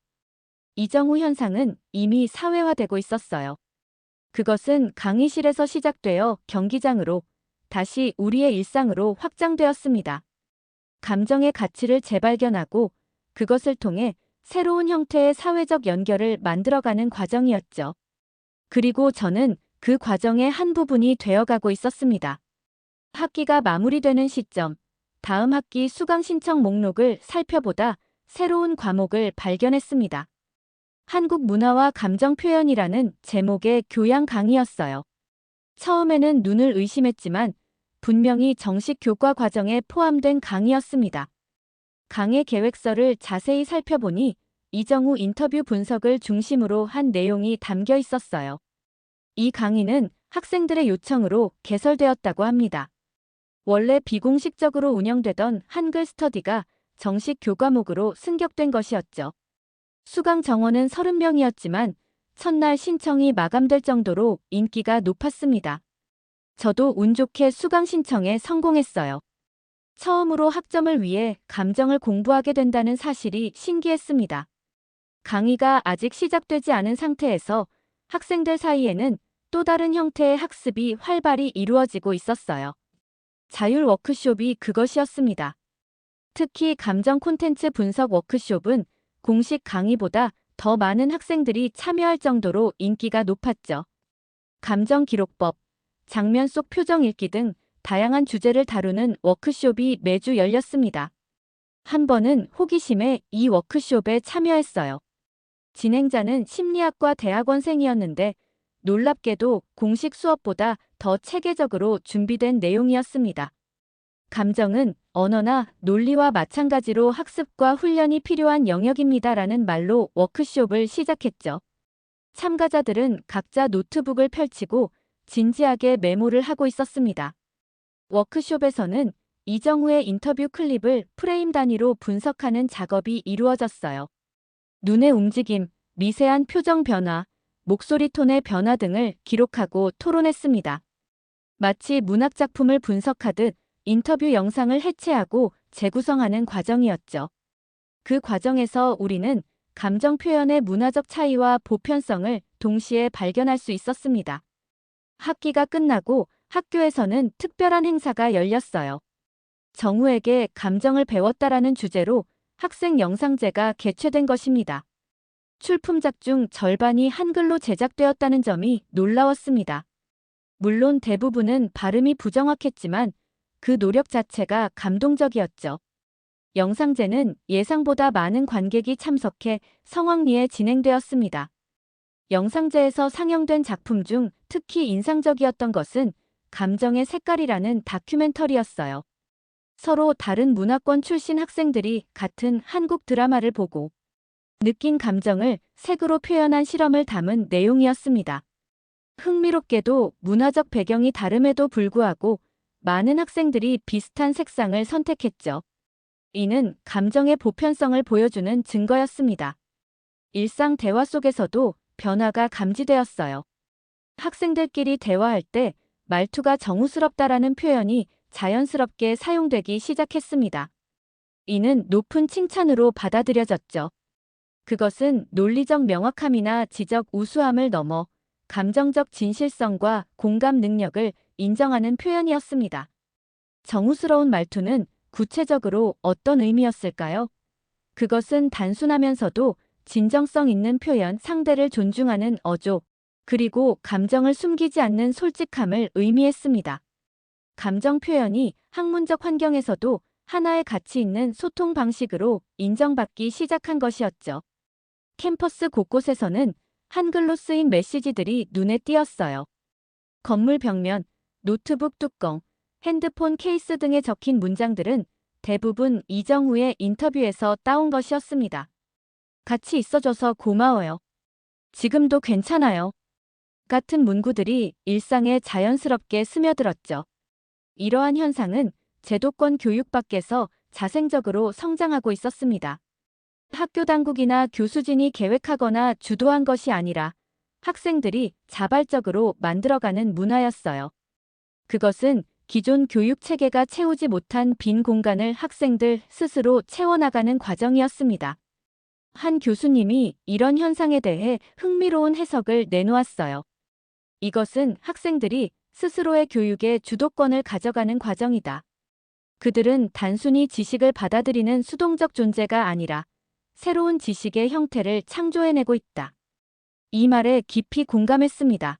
이정우 현상은 이미 사회화되고 있었어요. 그것은 강의실에서 시작되어 경기장으로 다시 우리의 일상으로 확장되었습니다. 감정의 가치를 재발견하고 그것을 통해 새로운 형태의 사회적 연결을 만들어가는 과정이었죠. 그리고 저는 그 과정의 한 부분이 되어가고 있었습니다. 학기가 마무리되는 시점, 다음 학기 수강 신청 목록을 살펴보다 새로운 과목을 발견했습니다. 한국 문화와 감정 표현이라는 제목의 교양 강의였어요. 처음에는 눈을 의심했지만 분명히 정식 교과 과정에 포함된 강의였습니다. 강의 계획서를 자세히 살펴보니 이정우 인터뷰 분석을 중심으로 한 내용이 담겨 있었어요. 이 강의는 학생들의 요청으로 개설되었다고 합니다. 원래 비공식적으로 운영되던 한글 스터디가 정식 교과목으로 승격된 것이었죠. 수강 정원은 30명이었지만 첫날 신청이 마감될 정도로 인기가 높았습니다. 저도 운 좋게 수강 신청에 성공했어요. 처음으로 학점을 위해 감정을 공부하게 된다는 사실이 신기했습니다. 강의가 아직 시작되지 않은 상태에서 학생들 사이에는 또 다른 형태의 학습이 활발히 이루어지고 있었어요. 자율 워크숍이 그것이었습니다. 특히 감정 콘텐츠 분석 워크숍은 공식 강의보다 더 많은 학생들이 참여할 정도로 인기가 높았죠. 감정 기록법, 장면 속 표정 읽기 등 다양한 주제를 다루는 워크숍이 매주 열렸습니다. 한 번은 호기심에 이 워크숍에 참여했어요. 진행자는 심리학과 대학원생이었는데 놀랍게도 공식 수업보다 더 체계적으로 준비된 내용이었습니다. 감정은 언어나 논리와 마찬가지로 학습과 훈련이 필요한 영역입니다라는 말로 워크숍을 시작했죠. 참가자들은 각자 노트북을 펼치고 진지하게 메모를 하고 있었습니다. 워크숍에서는 이정우의 인터뷰 클립을 프레임 단위로 분석하는 작업이 이루어졌어요. 눈의 움직임, 미세한 표정 변화, 목소리 톤의 변화 등을 기록하고 토론했습니다. 마치 문학작품을 분석하듯 인터뷰 영상을 해체하고 재구성하는 과정이었죠. 그 과정에서 우리는 감정 표현의 문화적 차이와 보편성을 동시에 발견할 수 있었습니다. 학기가 끝나고 학교에서는 특별한 행사가 열렸어요. 정우에게 감정을 배웠다라는 주제로 학생 영상제가 개최된 것입니다. 출품작 중 절반이 한글로 제작되었다는 점이 놀라웠습니다. 물론 대부분은 발음이 부정확했지만 그 노력 자체가 감동적이었죠. 영상제는 예상보다 많은 관객이 참석해 성황리에 진행되었습니다. 영상제에서 상영된 작품 중 특히 인상적이었던 것은 감정의 색깔이라는 다큐멘터리였어요. 서로 다른 문화권 출신 학생들이 같은 한국 드라마를 보고 느낀 감정을 색으로 표현한 실험을 담은 내용이었습니다. 흥미롭게도 문화적 배경이 다름에도 불구하고 많은 학생들이 비슷한 색상을 선택했죠. 이는 감정의 보편성을 보여주는 증거였습니다. 일상 대화 속에서도 변화가 감지되었어요. 학생들끼리 대화할 때 말투가 정우스럽다라는 표현이 자연스럽게 사용되기 시작했습니다. 이는 높은 칭찬으로 받아들여졌죠. 그것은 논리적 명확함이나 지적 우수함을 넘어 감정적 진실성과 공감 능력을 인정하는 표현이었습니다. 정우스러운 말투는 구체적으로 어떤 의미였을까요? 그것은 단순하면서도 진정성 있는 표현, 상대를 존중하는 어조, 그리고 감정을 숨기지 않는 솔직함을 의미했습니다. 감정 표현이 학문적 환경에서도 하나의 가치 있는 소통 방식으로 인정받기 시작한 것이었죠. 캠퍼스 곳곳에서는 한글로 쓰인 메시지들이 눈에 띄었어요. 건물 벽면, 노트북 뚜껑, 핸드폰 케이스 등에 적힌 문장들은 대부분 이정우의 인터뷰에서 따온 것이었습니다. 같이 있어줘서 고마워요. 지금도 괜찮아요. 같은 문구들이 일상에 자연스럽게 스며들었죠. 이러한 현상은 제도권 교육 밖에서 자생적으로 성장하고 있었습니다. 학교 당국이나 교수진이 계획하거나 주도한 것이 아니라 학생들이 자발적으로 만들어가는 문화였어요. 그것은 기존 교육 체계가 채우지 못한 빈 공간을 학생들 스스로 채워나가는 과정이었습니다. 한 교수님이 이런 현상에 대해 흥미로운 해석을 내놓았어요. 이것은 학생들이 스스로의 교육의 주도권을 가져가는 과정이다. 그들은 단순히 지식을 받아들이는 수동적 존재가 아니라 새로운 지식의 형태를 창조해내고 있다. 이 말에 깊이 공감했습니다.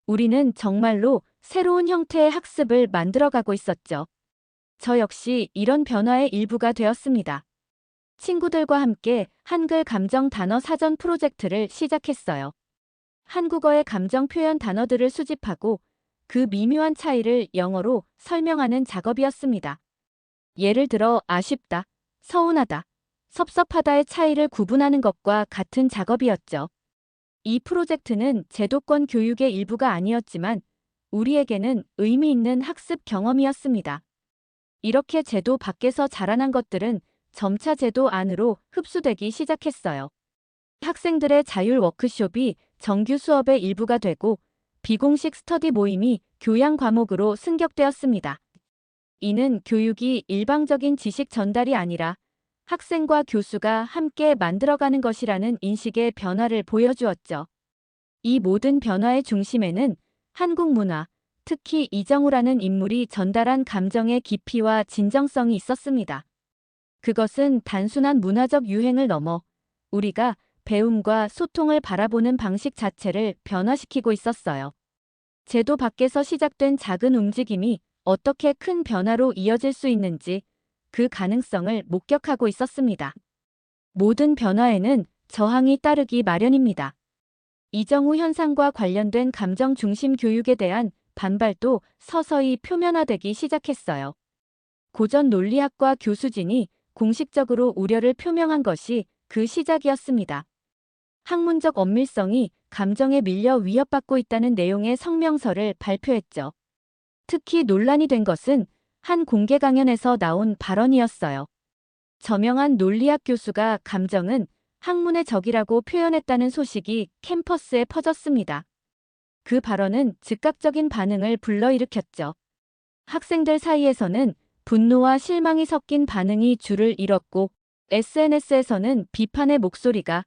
우리는 정말로 새로운 형태의 학습을 만들어가고 있었죠. 저 역시 이런 변화의 일부가 되었습니다. 친구들과 함께 한글 감정 단어 사전 프로젝트를 시작했어요. 한국어의 감정 표현 단어들을 수집하고 그 미묘한 차이를 영어로 설명하는 작업이었습니다. 예를 들어 아쉽다, 서운하다, 섭섭하다의 차이를 구분하는 것과 같은 작업이었죠. 이 프로젝트는 제도권 교육의 일부가 아니었지만 우리에게는 의미 있는 학습 경험이었습니다. 이렇게 제도 밖에서 자라난 것들은 점차 제도 안으로 흡수되기 시작했어요. 학생들의 자율 워크숍이 정규 수업의 일부가 되고 비공식 스터디 모임이 교양 과목으로 승격되었습니다. 이는 교육이 일방적인 지식 전달이 아니라 학생과 교수가 함께 만들어가는 것이라는 인식의 변화를 보여주었죠. 이 모든 변화의 중심에는 한국 문화, 특히 이정우라는 인물이 전달한 감정의 깊이와 진정성이 있었습니다. 그것은 단순한 문화적 유행을 넘어 우리가 배움과 소통을 바라보는 방식 자체를 변화시키고 있었어요. 제도 밖에서 시작된 작은 움직임이 어떻게 큰 변화로 이어질 수 있는지 그 가능성을 목격하고 있었습니다. 모든 변화에는 저항이 따르기 마련입니다. 이정우 현상과 관련된 감정 중심 교육에 대한 반발도 서서히 표면화되기 시작했어요. 고전 논리학과 교수진이 공식적으로 우려를 표명한 것이 그 시작이었습니다. 학문적 엄밀성이 감정에 밀려 위협받고 있다는 내용의 성명서를 발표했죠. 특히 논란이 된 것은 한 공개 강연에서 나온 발언이었어요. 저명한 논리학 교수가 감정은 학문의 적이라고 표현했다는 소식이 캠퍼스에 퍼졌습니다. 그 발언은 즉각적인 반응을 불러일으켰죠. 학생들 사이에서는 분노와 실망이 섞인 반응이 줄을 잃었고 SNS에서는 비판의 목소리가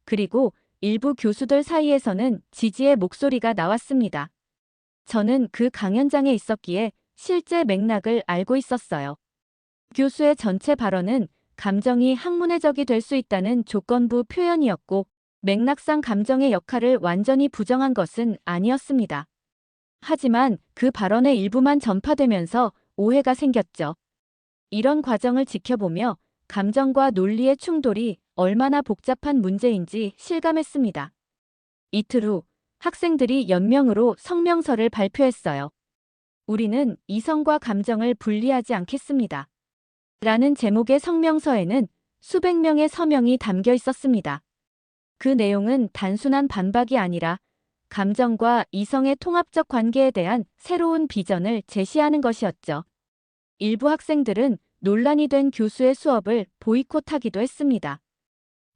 그리고 일부 교수들 사이에서는 지지의 목소리가 나왔습니다. 저는 그 강연장에 있었기에 실제 맥락을 알고 있었어요. 교수의 전체 발언은 감정이 학문의 적이 될 수 있다는 조건부 표현이었고 맥락상 감정의 역할을 완전히 부정한 것은 아니었습니다. 하지만 그 발언의 일부만 전파되면서 오해가 생겼죠. 이런 과정을 지켜보며 감정과 논리의 충돌이 얼마나 복잡한 문제인지 실감했습니다. 이틀 후 학생들이 연명으로 성명서를 발표했어요. 우리는 이성과 감정을 분리하지 않겠습니다. 라는 제목의 성명서에는 수백 명의 서명이 담겨 있었습니다. 그 내용은 단순한 반박이 아니라 감정과 이성의 통합적 관계에 대한 새로운 비전을 제시하는 것이었죠. 일부 학생들은 논란이 된 교수의 수업을 보이콧하기도 했습니다.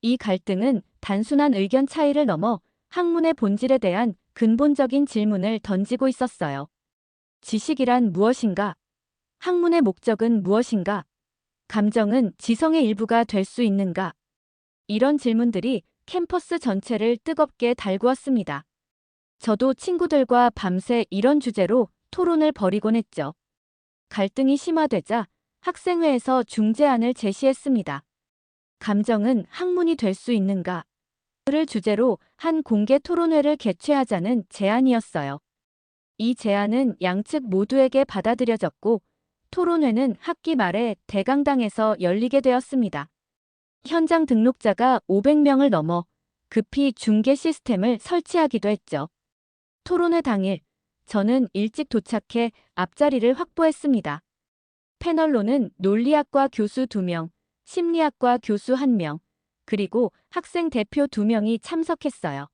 이 갈등은 단순한 의견 차이를 넘어 학문의 본질에 대한 근본적인 질문을 던지고 있었어요. 지식이란 무엇인가? 학문의 목적은 무엇인가? 감정은 지성의 일부가 될 수 있는가? 이런 질문들이 캠퍼스 전체를 뜨겁게 달구었습니다. 저도 친구들과 밤새 이런 주제로 토론을 벌이곤 했죠. 갈등이 심화되자 학생회에서 중재안을 제시했습니다. 감정은 학문이 될 수 있는가? 를 주제로 한 공개 토론회를 개최하자는 제안이었어요. 이 제안은 양측 모두에게 받아들여졌고 토론회는 학기 말에 대강당에서 열리게 되었습니다. 현장 등록자가 500명을 넘어 급히 중계 시스템을 설치하기도 했죠. 토론회 당일 저는 일찍 도착해 앞자리를 확보했습니다. 패널로는 논리학과 교수 2명, 심리학과 교수 1명, 그리고 학생 대표 2명이 참석했어요.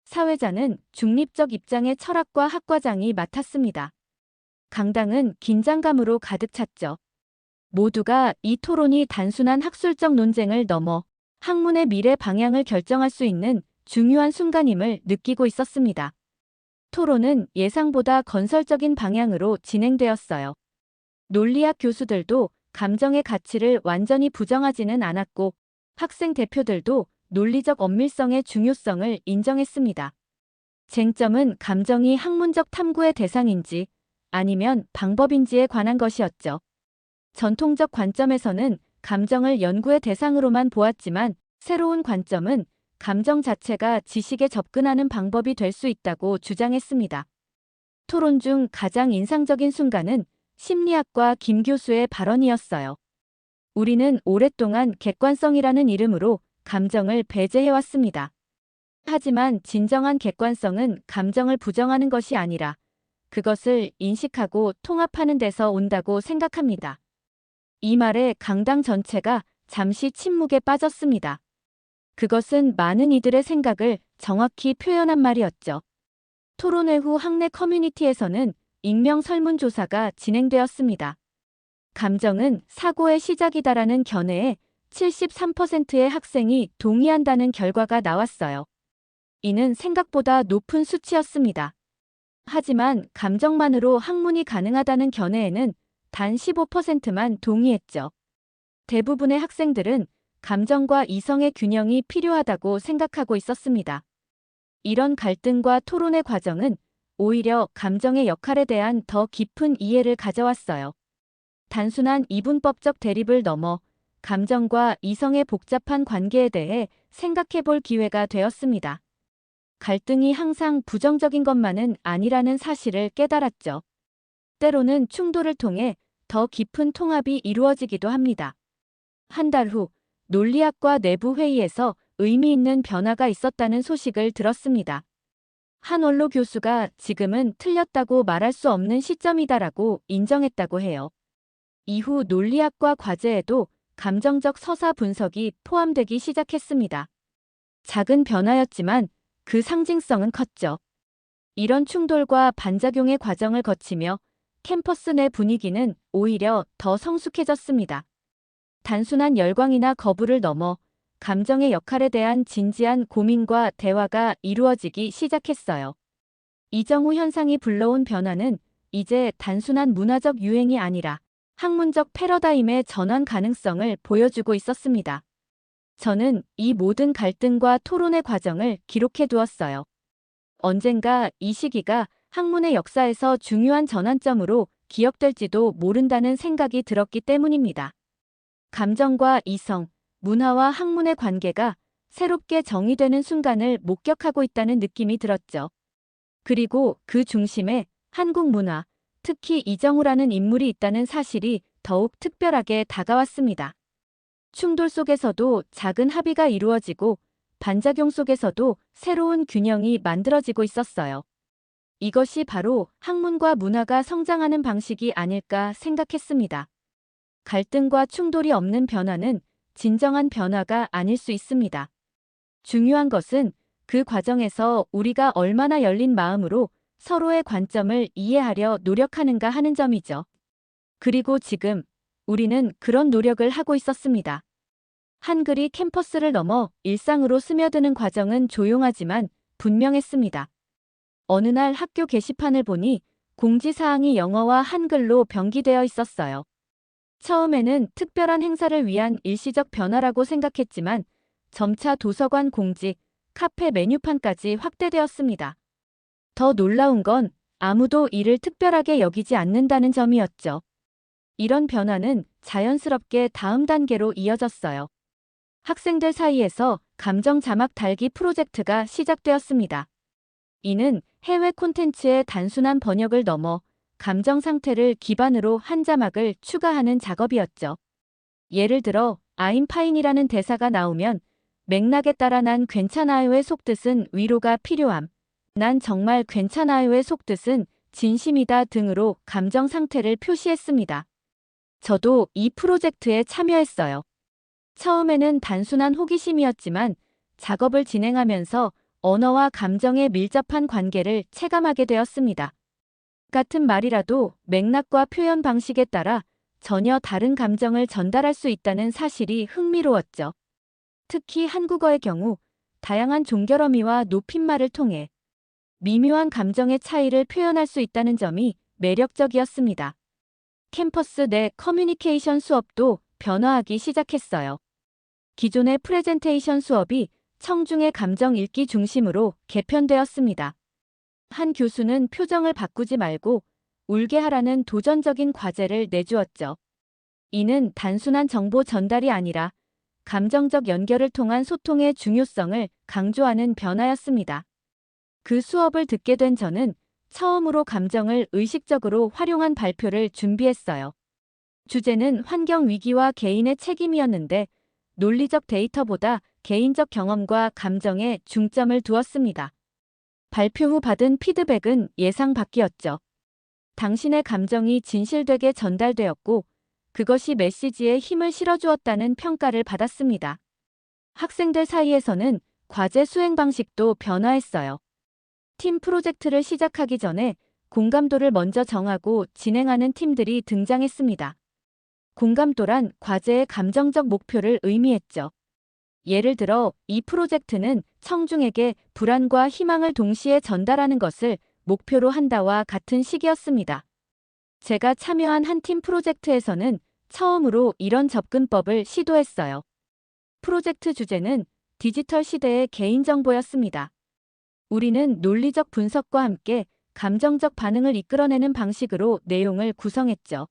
사회자는 중립적 입장의 철학과 학과장이 맡았습니다. 강당은 긴장감으로 가득 찼죠. 모두가 이 토론이 단순한 학술적 논쟁을 넘어 학문의 미래 방향을 결정할 수 있는 중요한 순간임을 느끼고 있었습니다. 토론은 예상보다 건설적인 방향으로 진행되었어요. 논리학 교수들도 감정의 가치를 완전히 부정하지는 않았고 학생 대표들도 논리적 엄밀성의 중요성을 인정했습니다. 쟁점은 감정이 학문적 탐구의 대상인지 아니면 방법인지에 관한 것이었죠. 전통적 관점에서는 감정을 연구의 대상으로만 보았지만 새로운 관점은 감정 자체가 지식에 접근하는 방법이 될 수 있다고 주장했습니다. 토론 중 가장 인상적인 순간은 심리학과 김 교수의 발언이었어요. 우리는 오랫동안 객관성이라는 이름으로 감정을 배제해왔습니다. 하지만 진정한 객관성은 감정을 부정하는 것이 아니라 그것을 인식하고 통합하는 데서 온다고 생각합니다. 이 말에 강당 전체가 잠시 침묵에 빠졌습니다. 그것은 많은 이들의 생각을 정확히 표현한 말이었죠. 토론회 후 학내 커뮤니티에서는 익명 설문조사가 진행되었습니다. 감정은 사고의 시작이다라는 견해에 73%의 학생이 동의한다는 결과가 나왔어요. 이는 생각보다 높은 수치였습니다. 하지만 감정만으로 학문이 가능하다는 견해에는 단 15%만 동의했죠. 대부분의 학생들은 감정과 이성의 균형이 필요하다고 생각하고 있었습니다. 이런 갈등과 토론의 과정은 오히려 감정의 역할에 대한 더 깊은 이해를 가져왔어요. 단순한 이분법적 대립을 넘어 감정과 이성의 복잡한 관계에 대해 생각해 볼 기회가 되었습니다. 갈등이 항상 부정적인 것만은 아니라는 사실을 깨달았죠. 때로는 충돌을 통해 더 깊은 통합이 이루어지기도 합니다. 한 달 후 논리학과 내부 회의에서 의미 있는 변화가 있었다는 소식을 들었습니다. 한 원로 교수가 지금은 틀렸다고 말할 수 없는 시점이다라고 인정했다고 해요. 이후 논리학과 과제에도 감정적 서사 분석이 포함되기 시작했습니다. 작은 변화였지만 그 상징성은 컸죠. 이런 충돌과 반작용의 과정을 거치며 캠퍼스 내 분위기는 오히려 더 성숙해졌습니다. 단순한 열광이나 거부를 넘어 감정의 역할에 대한 진지한 고민과 대화가 이루어지기 시작했어요. 이정후 현상이 불러온 변화는 이제 단순한 문화적 유행이 아니라 학문적 패러다임의 전환 가능성을 보여주고 있었습니다. 저는 이 모든 갈등과 토론의 과정을 기록해 두었어요. 언젠가 이 시기가 학문의 역사에서 중요한 전환점으로 기억될지도 모른다는 생각이 들었기 때문입니다. 감정과 이성, 문화와 학문의 관계가 새롭게 정의되는 순간을 목격하고 있다는 느낌이 들었죠. 그리고 그 중심에 한국 문화, 특히 이정후라는 인물이 있다는 사실이 더욱 특별하게 다가왔습니다. 충돌 속에서도 작은 합의가 이루어지고 반작용 속에서도 새로운 균형이 만들어지고 있었어요. 이것이 바로 학문과 문화가 성장하는 방식이 아닐까 생각했습니다. 갈등과 충돌이 없는 변화는 진정한 변화가 아닐 수 있습니다. 중요한 것은 그 과정에서 우리가 얼마나 열린 마음으로 서로의 관점을 이해하려 노력하는가 하는 점이죠. 그리고 지금 우리는 그런 노력을 하고 있었습니다. 한글이 캠퍼스를 넘어 일상으로 스며드는 과정은 조용하지만 분명했습니다. 어느 날 학교 게시판을 보니 공지사항이 영어와 한글로 병기되어 있었어요. 처음에는 특별한 행사를 위한 일시적 변화라고 생각했지만 점차 도서관 공지, 카페 메뉴판까지 확대되었습니다. 더 놀라운 건 아무도 이를 특별하게 여기지 않는다는 점이었죠. 이런 변화는 자연스럽게 다음 단계로 이어졌어요. 학생들 사이에서 감정 자막 달기 프로젝트가 시작되었습니다. 이는 해외 콘텐츠의 단순한 번역을 넘어 감정 상태를 기반으로 한 자막을 추가하는 작업이었죠. 예를 들어 I'm fine이라는 대사가 나오면 맥락에 따라 난 괜찮아요의 속뜻은 위로가 필요함, 난 정말 괜찮아요의 속뜻은 진심이다 등으로 감정 상태를 표시했습니다. 저도 이 프로젝트에 참여했어요. 처음에는 단순한 호기심이었지만 작업을 진행하면서 언어와 감정의 밀접한 관계를 체감하게 되었습니다. 같은 말이라도 맥락과 표현 방식에 따라 전혀 다른 감정을 전달할 수 있다는 사실이 흥미로웠죠. 특히 한국어의 경우 다양한 종결어미와 높임말을 통해 미묘한 감정의 차이를 표현할 수 있다는 점이 매력적이었습니다. 캠퍼스 내 커뮤니케이션 수업도 변화하기 시작했어요. 기존의 프레젠테이션 수업이 청중의 감정 읽기 중심으로 개편되었습니다. 한 교수는 표정을 바꾸지 말고 울게 하라는 도전적인 과제를 내주었죠. 이는 단순한 정보 전달이 아니라 감정적 연결을 통한 소통의 중요성을 강조하는 변화였습니다. 그 수업을 듣게 된 저는 처음으로 감정을 의식적으로 활용한 발표를 준비했어요. 주제는 환경 위기와 개인의 책임이었는데 논리적 데이터보다 개인적 경험과 감정에 중점을 두었습니다. 발표 후 받은 피드백은 예상 밖이었죠. 당신의 감정이 진실되게 전달되었고 그것이 메시지에 힘을 실어주었다는 평가를 받았습니다. 학생들 사이에서는 과제 수행 방식도 변화했어요. 팀 프로젝트를 시작하기 전에 공감도를 먼저 정하고 진행하는 팀들이 등장했습니다. 공감도란 과제의 감정적 목표를 의미했죠. 예를 들어 이 프로젝트는 청중에게 불안과 희망을 동시에 전달하는 것을 목표로 한다와 같은 식이었습니다. 제가 참여한 한 팀 프로젝트에서는 처음으로 이런 접근법을 시도했어요. 프로젝트 주제는 디지털 시대의 개인정보였습니다. 우리는 논리적 분석과 함께 감정적 반응을 이끌어내는 방식으로 내용을 구성했죠.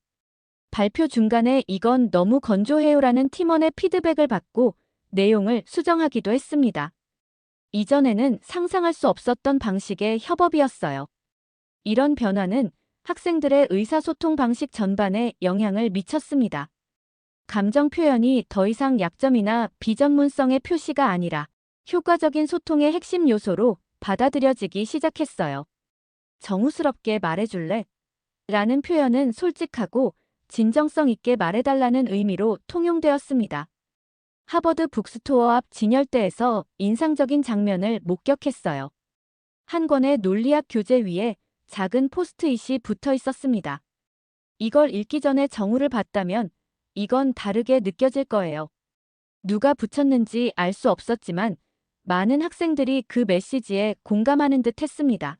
발표 중간에 이건 너무 건조해요라는 팀원의 피드백을 받고 내용을 수정하기도 했습니다. 이전에는 상상할 수 없었던 방식의 협업이었어요. 이런 변화는 학생들의 의사소통 방식 전반에 영향을 미쳤습니다. 감정 표현이 더 이상 약점이나 비전문성의 표시가 아니라 효과적인 소통의 핵심 요소로 받아들여지기 시작했어요. 정우스럽게 말해줄래? 라는 표현은 솔직하고 진정성 있게 말해달라는 의미로 통용되었습니다. 하버드 북스토어 앞 진열대에서 인상적인 장면을 목격했어요. 한 권의 논리학 교재 위에 작은 포스트잇이 붙어 있었습니다. 이걸 읽기 전에 정우를 봤다면 이건 다르게 느껴질 거예요. 누가 붙였는지 알 수 없었지만 많은 학생들이 그 메시지에 공감하는 듯 했습니다.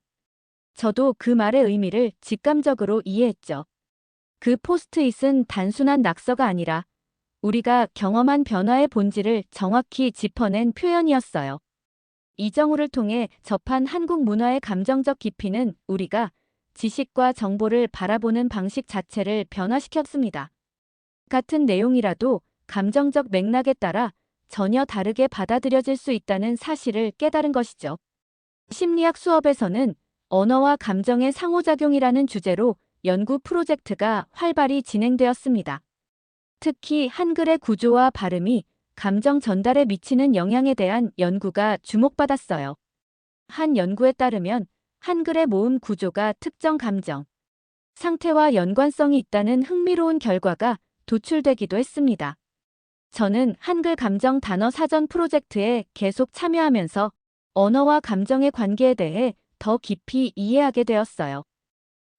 저도 그 말의 의미를 직감적으로 이해했죠. 그 포스트잇은 단순한 낙서가 아니라 우리가 경험한 변화의 본질을 정확히 짚어낸 표현이었어요. 이정우를 통해 접한 한국 문화의 감정적 깊이는 우리가 지식과 정보를 바라보는 방식 자체를 변화시켰습니다. 같은 내용이라도 감정적 맥락에 따라 전혀 다르게 받아들여질 수 있다는 사실을 깨달은 것이죠. 심리학 수업에서는 언어와 감정의 상호작용이라는 주제로 연구 프로젝트가 활발히 진행되었습니다. 특히 한글의 구조와 발음이 감정 전달에 미치는 영향에 대한 연구가 주목받았어요. 한 연구에 따르면 한글의 모음 구조가 특정 감정, 상태와 연관성이 있다는 흥미로운 결과가 도출되기도 했습니다. 저는 한글 감정 단어 사전 프로젝트에 계속 참여하면서 언어와 감정의 관계에 대해 더 깊이 이해하게 되었어요.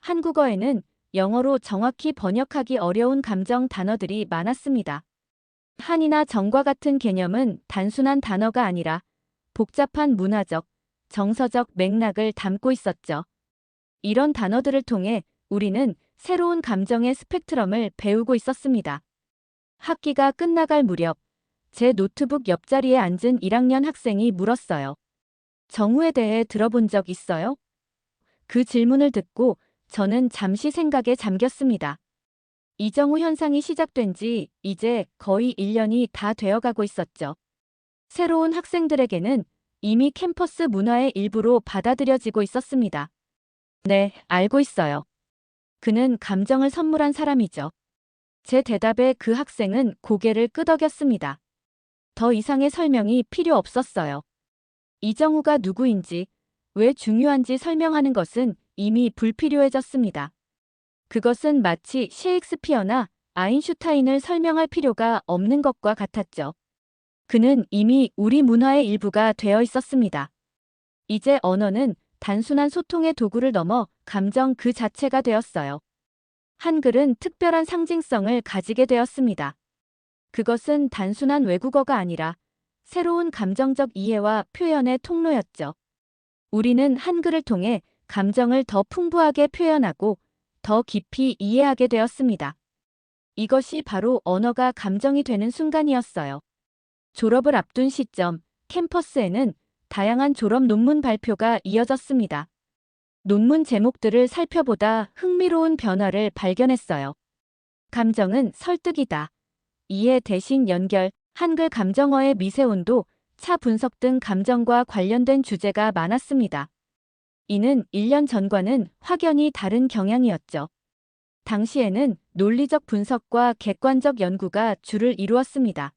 한국어에는 영어로 정확히 번역하기 어려운 감정 단어들이 많았습니다. 한이나 정과 같은 개념은 단순한 단어가 아니라 복잡한 문화적, 정서적 맥락을 담고 있었죠. 이런 단어들을 통해 우리는 새로운 감정의 스펙트럼을 배우고 있었습니다. 학기가 끝나갈 무렵 제 노트북 옆자리에 앉은 1학년 학생이 물었어요. 정우에 대해 들어본 적 있어요? 그 질문을 듣고 저는 잠시 생각에 잠겼습니다. 이정우 현상이 시작된 지 이제 거의 1년이 다 되어가고 있었죠. 새로운 학생들에게는 이미 캠퍼스 문화의 일부로 받아들여지고 있었습니다. 네, 알고 있어요. 그는 감정을 선물한 사람이죠. 제 대답에 그 학생은 고개를 끄덕였습니다. 더 이상의 설명이 필요 없었어요. 이정우가 누구인지, 왜 중요한지 설명하는 것은 이미 불필요해졌습니다. 그것은 마치 셰익스피어나 아인슈타인을 설명할 필요가 없는 것과 같았죠. 그는 이미 우리 문화의 일부가 되어 있었습니다. 이제 언어는 단순한 소통의 도구를 넘어 감정 그 자체가 되었어요. 한글은 특별한 상징성을 가지게 되었습니다. 그것은 단순한 외국어가 아니라 새로운 감정적 이해와 표현의 통로였죠. 우리는 한글을 통해 감정을 더 풍부하게 표현하고 더 깊이 이해하게 되었습니다. 이것이 바로 언어가 감정이 되는 순간이었어요. 졸업을 앞둔 시점, 캠퍼스에는 다양한 졸업 논문 발표가 이어졌습니다. 논문 제목들을 살펴보다 흥미로운 변화를 발견했어요. 감정은 설득이다. 이해 대신 연결, 한글 감정어의 미세온도, 차 분석 등 감정과 관련된 주제가 많았습니다. 이는 1년 전과는 확연히 다른 경향이었죠. 당시에는 논리적 분석과 객관적 연구가 주를 이루었습니다.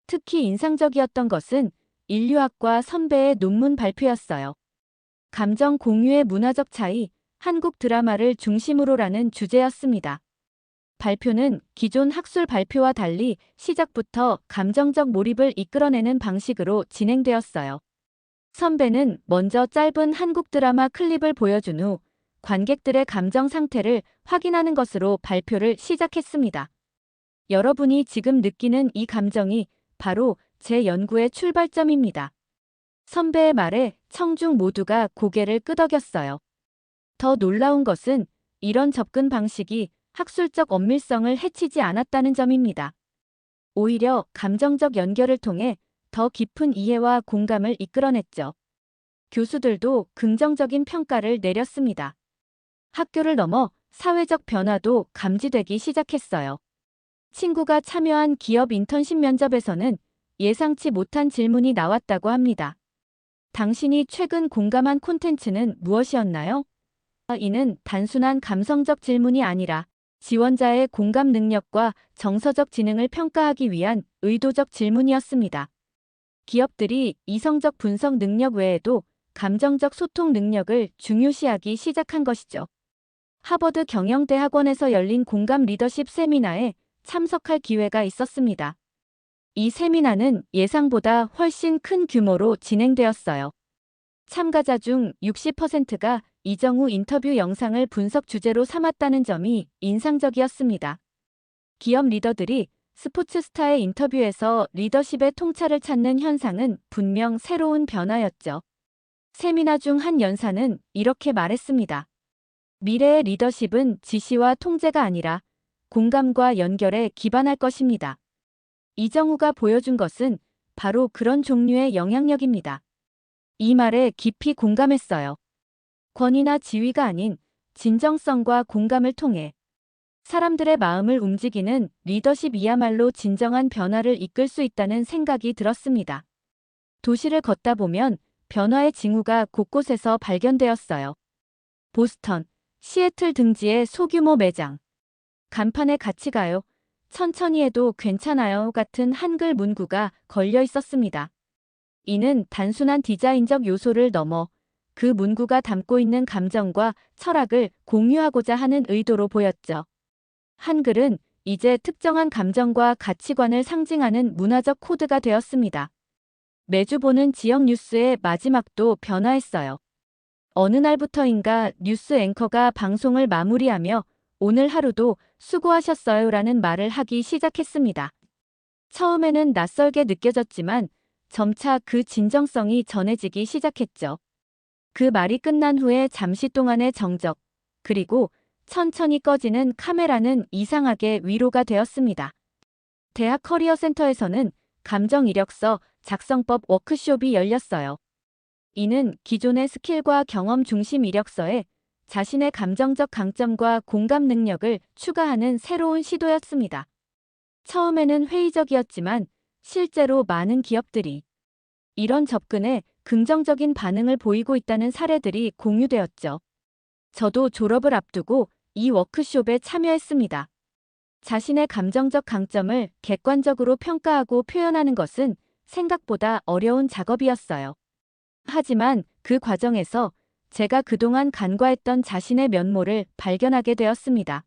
특히 인상적이었던 것은 인류학과 선배의 논문 발표였어요. 감정 공유의 문화적 차이, 한국 드라마를 중심으로라는 주제였습니다. 발표는 기존 학술 발표와 달리 시작부터 감정적 몰입을 이끌어내는 방식으로 진행되었어요. 선배는 먼저 짧은 한국 드라마 클립을 보여준 후 관객들의 감정 상태를 확인하는 것으로 발표를 시작했습니다. 여러분이 지금 느끼는 이 감정이 바로 제 연구의 출발점입니다. 선배의 말에 청중 모두가 고개를 끄덕였어요. 더 놀라운 것은 이런 접근 방식이 학술적 엄밀성을 해치지 않았다는 점입니다. 오히려 감정적 연결을 통해 더 깊은 이해와 공감을 이끌어냈죠. 교수들도 긍정적인 평가를 내렸습니다. 학교를 넘어 사회적 변화도 감지되기 시작했어요. 친구가 참여한 기업 인턴십 면접에서는 예상치 못한 질문이 나왔다고 합니다. 당신이 최근 공감한 콘텐츠는 무엇이었나요? 이는 단순한 감성적 질문이 아니라 지원자의 공감 능력과 정서적 지능을 평가하기 위한 의도적 질문이었습니다. 기업들이 이성적 분석 능력 외에도 감정적 소통 능력을 중요시하기 시작한 것이죠. 하버드 경영대학원에서 열린 공감 리더십 세미나에 참석할 기회가 있었습니다. 이 세미나는 예상보다 훨씬 큰 규모로 진행되었어요. 참가자 중 60%가 이정우 인터뷰 영상을 분석 주제로 삼았다는 점이 인상적이었습니다. 기업 리더들이 스포츠 스타의 인터뷰에서 리더십의 통찰을 찾는 현상은 분명 새로운 변화였죠. 세미나 중 한 연사는 이렇게 말했습니다. 미래의 리더십은 지시와 통제가 아니라 공감과 연결에 기반할 것입니다. 이정우가 보여준 것은 바로 그런 종류의 영향력입니다. 이 말에 깊이 공감했어요. 권위나 지위가 아닌 진정성과 공감을 통해 사람들의 마음을 움직이는 리더십이야말로 진정한 변화를 이끌 수 있다는 생각이 들었습니다. 도시를 걷다 보면 변화의 징후가 곳곳에서 발견되었어요. 보스턴, 시애틀 등지의 소규모 매장. 간판에 같이 가요. 천천히 해도 괜찮아요 같은 한글 문구가 걸려 있었습니다. 이는 단순한 디자인적 요소를 넘어 그 문구가 담고 있는 감정과 철학을 공유하고자 하는 의도로 보였죠. 한글은 이제 특정한 감정과 가치관을 상징하는 문화적 코드가 되었습니다. 매주 보는 지역 뉴스의 마지막도 변화했어요. 어느 날부터인가 뉴스 앵커가 방송을 마무리하며 오늘 하루도 수고하셨어요라는 말을 하기 시작했습니다. 처음에는 낯설게 느껴졌지만 점차 그 진정성이 전해지기 시작했죠. 그 말이 끝난 후에 잠시 동안의 정적, 그리고 천천히 꺼지는 카메라는 이상하게 위로가 되었습니다. 대학 커리어 센터에서는 감정 이력서 작성법 워크숍이 열렸어요. 이는 기존의 스킬과 경험 중심 이력서에 자신의 감정적 강점과 공감 능력을 추가하는 새로운 시도였습니다. 처음에는 회의적이었지만 실제로 많은 기업들이 이런 접근에 긍정적인 반응을 보이고 있다는 사례들이 공유되었죠. 저도 졸업을 앞두고 이 워크숍에 참여했습니다. 자신의 감정적 강점을 객관적으로 평가하고 표현하는 것은 생각보다 어려운 작업이었어요. 하지만 그 과정에서 제가 그동안 간과했던 자신의 면모를 발견하게 되었습니다.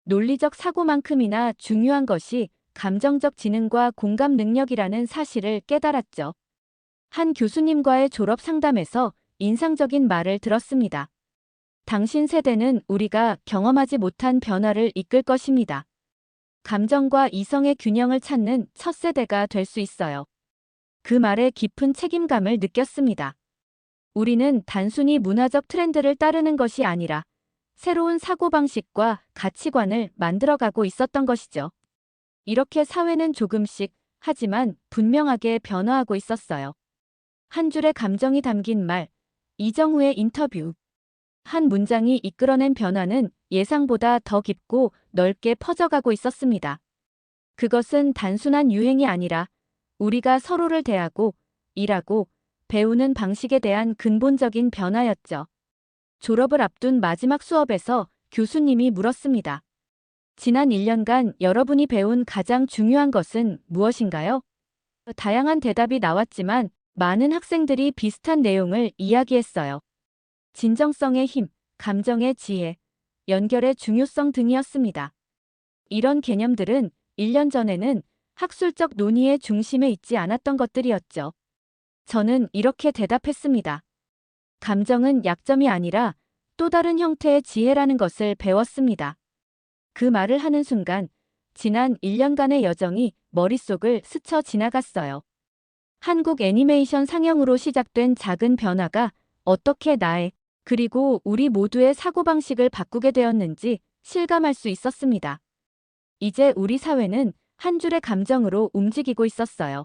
논리적 사고만큼이나 중요한 것이 감정적 지능과 공감 능력이라는 사실을 깨달았죠. 한 교수님과의 졸업 상담에서 인상적인 말을 들었습니다. 당신 세대는 우리가 경험하지 못한 변화를 이끌 것입니다. 감정과 이성의 균형을 찾는 첫 세대가 될 수 있어요. 그 말에 깊은 책임감을 느꼈습니다. 우리는 단순히 문화적 트렌드를 따르는 것이 아니라 새로운 사고방식과 가치관을 만들어가고 있었던 것이죠. 이렇게 사회는 조금씩, 하지만 분명하게 변화하고 있었어요. 한 줄의 감정이 담긴 말, 이정후의 인터뷰. 한 문장이 이끌어낸 변화는 예상보다 더 깊고 넓게 퍼져가고 있었습니다. 그것은 단순한 유행이 아니라 우리가 서로를 대하고, 일하고, 배우는 방식에 대한 근본적인 변화였죠. 졸업을 앞둔 마지막 수업에서 교수님이 물었습니다. 지난 1년간 여러분이 배운 가장 중요한 것은 무엇인가요? 다양한 대답이 나왔지만 많은 학생들이 비슷한 내용을 이야기했어요. 진정성의 힘, 감정의 지혜, 연결의 중요성 등이었습니다. 이런 개념들은 1년 전에는 학술적 논의의 중심에 있지 않았던 것들이었죠. 저는 이렇게 대답했습니다. 감정은 약점이 아니라 또 다른 형태의 지혜라는 것을 배웠습니다. 그 말을 하는 순간 지난 1년간의 여정이 머릿속을 스쳐 지나갔어요. 한국 애니메이션 상영으로 시작된 작은 변화가 어떻게 나의 그리고 우리 모두의 사고방식을 바꾸게 되었는지 실감할 수 있었습니다. 이제 우리 사회는 한 줄의 감정으로 움직이고 있었어요.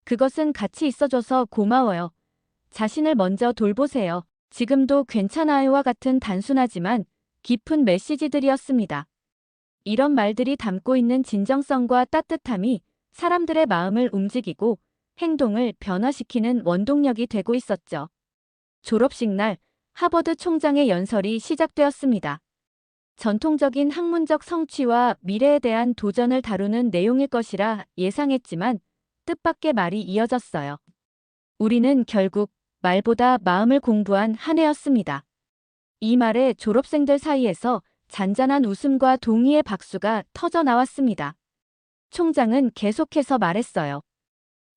그것은 같이 있어줘서 고마워요. 자신을 먼저 돌보세요. 지금도 괜찮아요와 같은 단순하지만 깊은 메시지들이었습니다. 이런 말들이 담고 있는 진정성과 따뜻함이 사람들의 마음을 움직이고 행동을 변화시키는 원동력이 되고 있었죠. 졸업식 날 하버드 총장의 연설이 시작되었습니다. 전통적인 학문적 성취와 미래에 대한 도전을 다루는 내용일 것이라 예상했지만 뜻밖의 말이 이어졌어요. 우리는 결국 말보다 마음을 공부한 한 해였습니다. 이 말에 졸업생들 사이에서 잔잔한 웃음과 동의의 박수가 터져 나왔습니다. 총장은 계속해서 말했어요.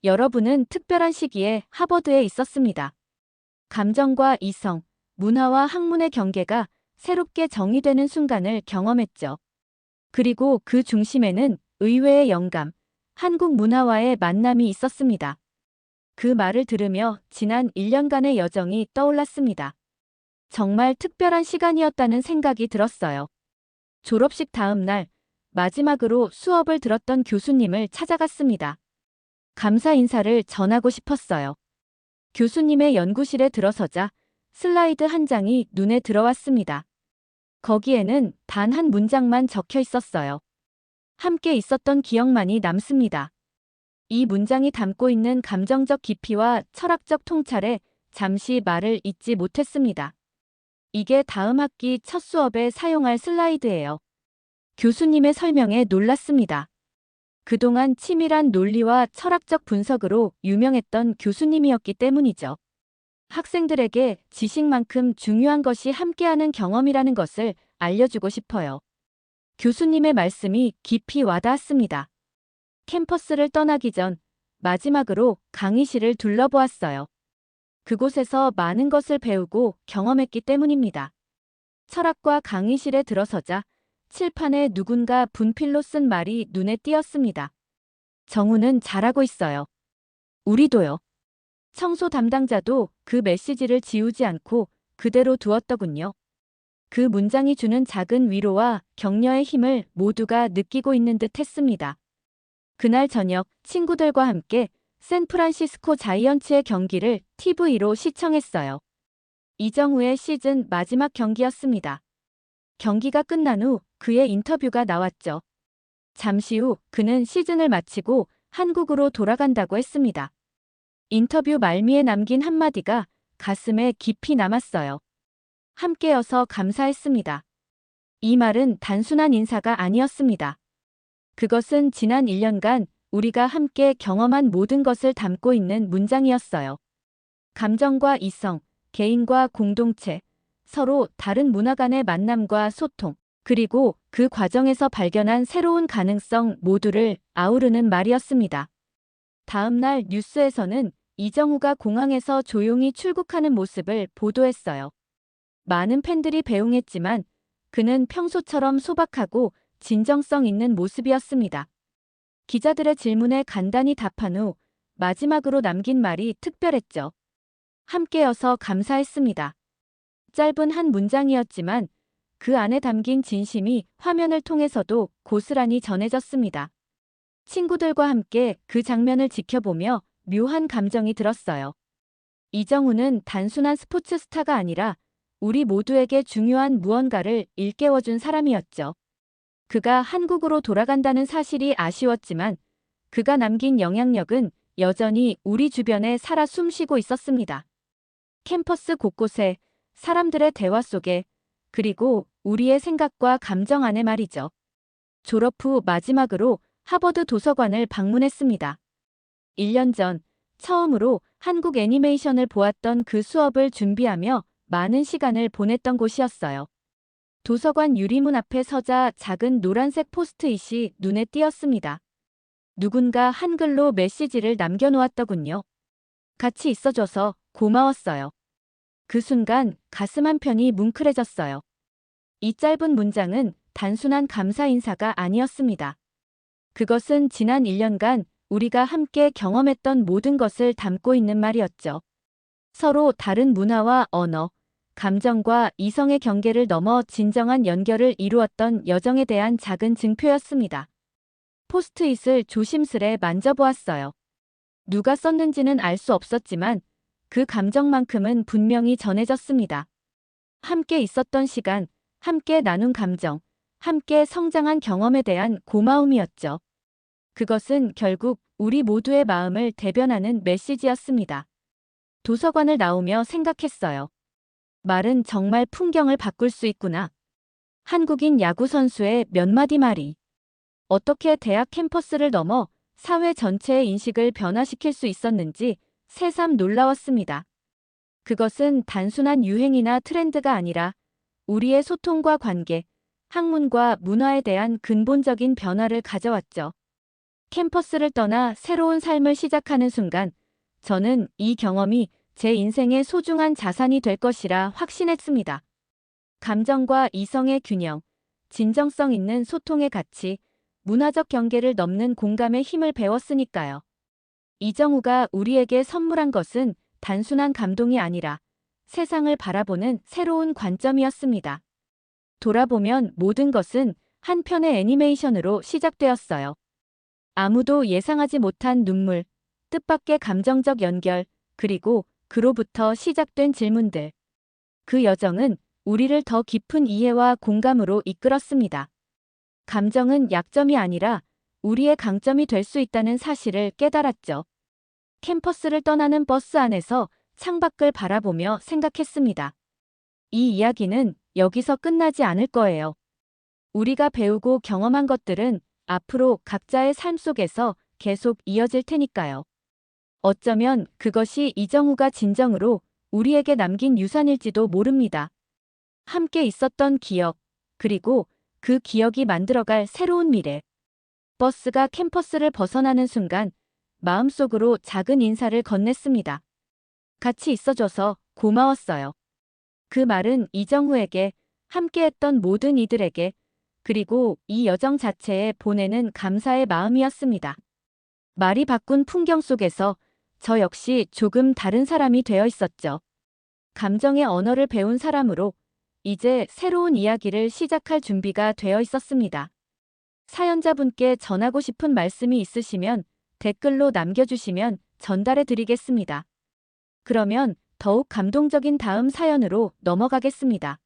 여러분은 특별한 시기에 하버드에 있었습니다. 감정과 이성, 문화와 학문의 경계가 새롭게 정의되는 순간을 경험했죠. 그리고 그 중심에는 의외의 영감, 한국 문화와의 만남이 있었습니다. 그 말을 들으며 지난 1년간의 여정이 떠올랐습니다. 정말 특별한 시간이었다는 생각이 들었어요. 졸업식 다음 날, 마지막으로 수업을 들었던 교수님을 찾아갔습니다. 감사 인사를 전하고 싶었어요. 교수님의 연구실에 들어서자 슬라이드 한 장이 눈에 들어왔습니다. 거기에는 단 한 문장만 적혀 있었어요. 함께 있었던 기억만이 남습니다. 이 문장이 담고 있는 감정적 깊이와 철학적 통찰에 잠시 말을 잇지 못했습니다. 이게 다음 학기 첫 수업에 사용할 슬라이드예요. 교수님의 설명에 놀랐습니다. 그동안 치밀한 논리와 철학적 분석으로 유명했던 교수님이었기 때문이죠. 학생들에게 지식만큼 중요한 것이 함께하는 경험이라는 것을 알려주고 싶어요. 교수님의 말씀이 깊이 와닿았습니다. 캠퍼스를 떠나기 전 마지막으로 강의실을 둘러보았어요. 그곳에서 많은 것을 배우고 경험했기 때문입니다. 철학과 강의실에 들어서자 칠판에 누군가 분필로 쓴 말이 눈에 띄었습니다. 정우는 잘하고 있어요. 우리도요. 청소 담당자도 그 메시지를 지우지 않고 그대로 두었더군요. 그 문장이 주는 작은 위로와 격려의 힘을 모두가 느끼고 있는 듯 했습니다. 그날 저녁 친구들과 함께 샌프란시스코 자이언츠의 경기를 TV로 시청했어요. 이정후의 시즌 마지막 경기였습니다. 경기가 끝난 후 그의 인터뷰가 나왔죠. 잠시 후 그는 시즌을 마치고 한국으로 돌아간다고 했습니다. 인터뷰 말미에 남긴 한마디가 가슴에 깊이 남았어요. 함께여서 감사했습니다. 이 말은 단순한 인사가 아니었습니다. 그것은 지난 1년간 우리가 함께 경험한 모든 것을 담고 있는 문장이었어요. 감정과 이성, 개인과 공동체, 서로 다른 문화 간의 만남과 소통, 그리고 그 과정에서 발견한 새로운 가능성 모두를 아우르는 말이었습니다. 다음 날 뉴스에서는 이정우가 공항에서 조용히 출국하는 모습을 보도했어요. 많은 팬들이 배웅했지만 그는 평소처럼 소박하고 진정성 있는 모습이었습니다. 기자들의 질문에 간단히 답한 후 마지막으로 남긴 말이 특별했죠. 함께여서 감사했습니다. 짧은 한 문장이었지만 그 안에 담긴 진심이 화면을 통해서도 고스란히 전해졌습니다. 친구들과 함께 그 장면을 지켜보며 묘한 감정이 들었어요. 이정우는 단순한 스포츠 스타가 아니라 우리 모두에게 중요한 무언가를 일깨워준 사람이었죠. 그가 한국으로 돌아간다는 사실이 아쉬웠지만 그가 남긴 영향력은 여전히 우리 주변에 살아 숨쉬고 있었습니다. 캠퍼스 곳곳에, 사람들의 대화 속에, 그리고 우리의 생각과 감정 안에 말이죠. 졸업 후 마지막으로 하버드 도서관을 방문했습니다. 1년 전 처음으로 한국 애니메이션을 보았던 그 수업을 준비하며 많은 시간을 보냈던 곳이었어요. 도서관 유리문 앞에 서자 작은 노란색 포스트잇이 눈에 띄었습니다. 누군가 한글로 메시지를 남겨놓았더군요. 같이 있어줘서 고마웠어요. 그 순간 가슴 한편이 뭉클해졌어요. 이 짧은 문장은 단순한 감사 인사가 아니었습니다. 그것은 지난 1년간 우리가 함께 경험했던 모든 것을 담고 있는 말이었죠. 서로 다른 문화와 언어, 감정과 이성의 경계를 넘어 진정한 연결을 이루었던 여정에 대한 작은 증표였습니다. 포스트잇을 조심스레 만져보았어요. 누가 썼는지는 알 수 없었지만 그 감정만큼은 분명히 전해졌습니다. 함께 있었던 시간, 함께 나눈 감정, 함께 성장한 경험에 대한 고마움이었죠. 그것은 결국 우리 모두의 마음을 대변하는 메시지였습니다. 도서관을 나오며 생각했어요. 말은 정말 풍경을 바꿀 수 있구나. 한국인 야구 선수의 몇 마디 말이 어떻게 대학 캠퍼스를 넘어 사회 전체의 인식을 변화시킬 수 있었는지 새삼 놀라웠습니다. 그것은 단순한 유행이나 트렌드가 아니라 우리의 소통과 관계, 학문과 문화에 대한 근본적인 변화를 가져왔죠. 캠퍼스를 떠나 새로운 삶을 시작하는 순간 저는 이 경험이 제 인생의 소중한 자산이 될 것이라 확신했습니다. 감정과 이성의 균형, 진정성 있는 소통의 가치, 문화적 경계를 넘는 공감의 힘을 배웠으니까요. 이정우가 우리에게 선물한 것은 단순한 감동이 아니라 세상을 바라보는 새로운 관점이었습니다. 돌아보면 모든 것은 한 편의 애니메이션으로 시작되었어요. 아무도 예상하지 못한 눈물, 뜻밖의 감정적 연결, 그리고 그로부터 시작된 질문들. 그 여정은 우리를 더 깊은 이해와 공감으로 이끌었습니다. 감정은 약점이 아니라 우리의 강점이 될 수 있다는 사실을 깨달았죠. 캠퍼스를 떠나는 버스 안에서 창밖을 바라보며 생각했습니다. 이 이야기는 여기서 끝나지 않을 거예요. 우리가 배우고 경험한 것들은 앞으로 각자의 삶 속에서 계속 이어질 테니까요. 어쩌면 그것이 이정우가 진정으로 우리에게 남긴 유산일지도 모릅니다. 함께 있었던 기억, 그리고 그 기억이 만들어갈 새로운 미래. 버스가 캠퍼스를 벗어나는 순간 마음속으로 작은 인사를 건넸습니다. 같이 있어줘서 고마웠어요. 그 말은 이정우에게, 함께했던 모든 이들에게, 그리고 이 여정 자체에 보내는 감사의 마음이었습니다. 말이 바꾼 풍경 속에서 저 역시 조금 다른 사람이 되어 있었죠. 감정의 언어를 배운 사람으로 이제 새로운 이야기를 시작할 준비가 되어 있었습니다. 사연자분께 전하고 싶은 말씀이 있으시면 댓글로 남겨주시면 전달해 드리겠습니다. 그러면 더욱 감동적인 다음 사연으로 넘어가겠습니다.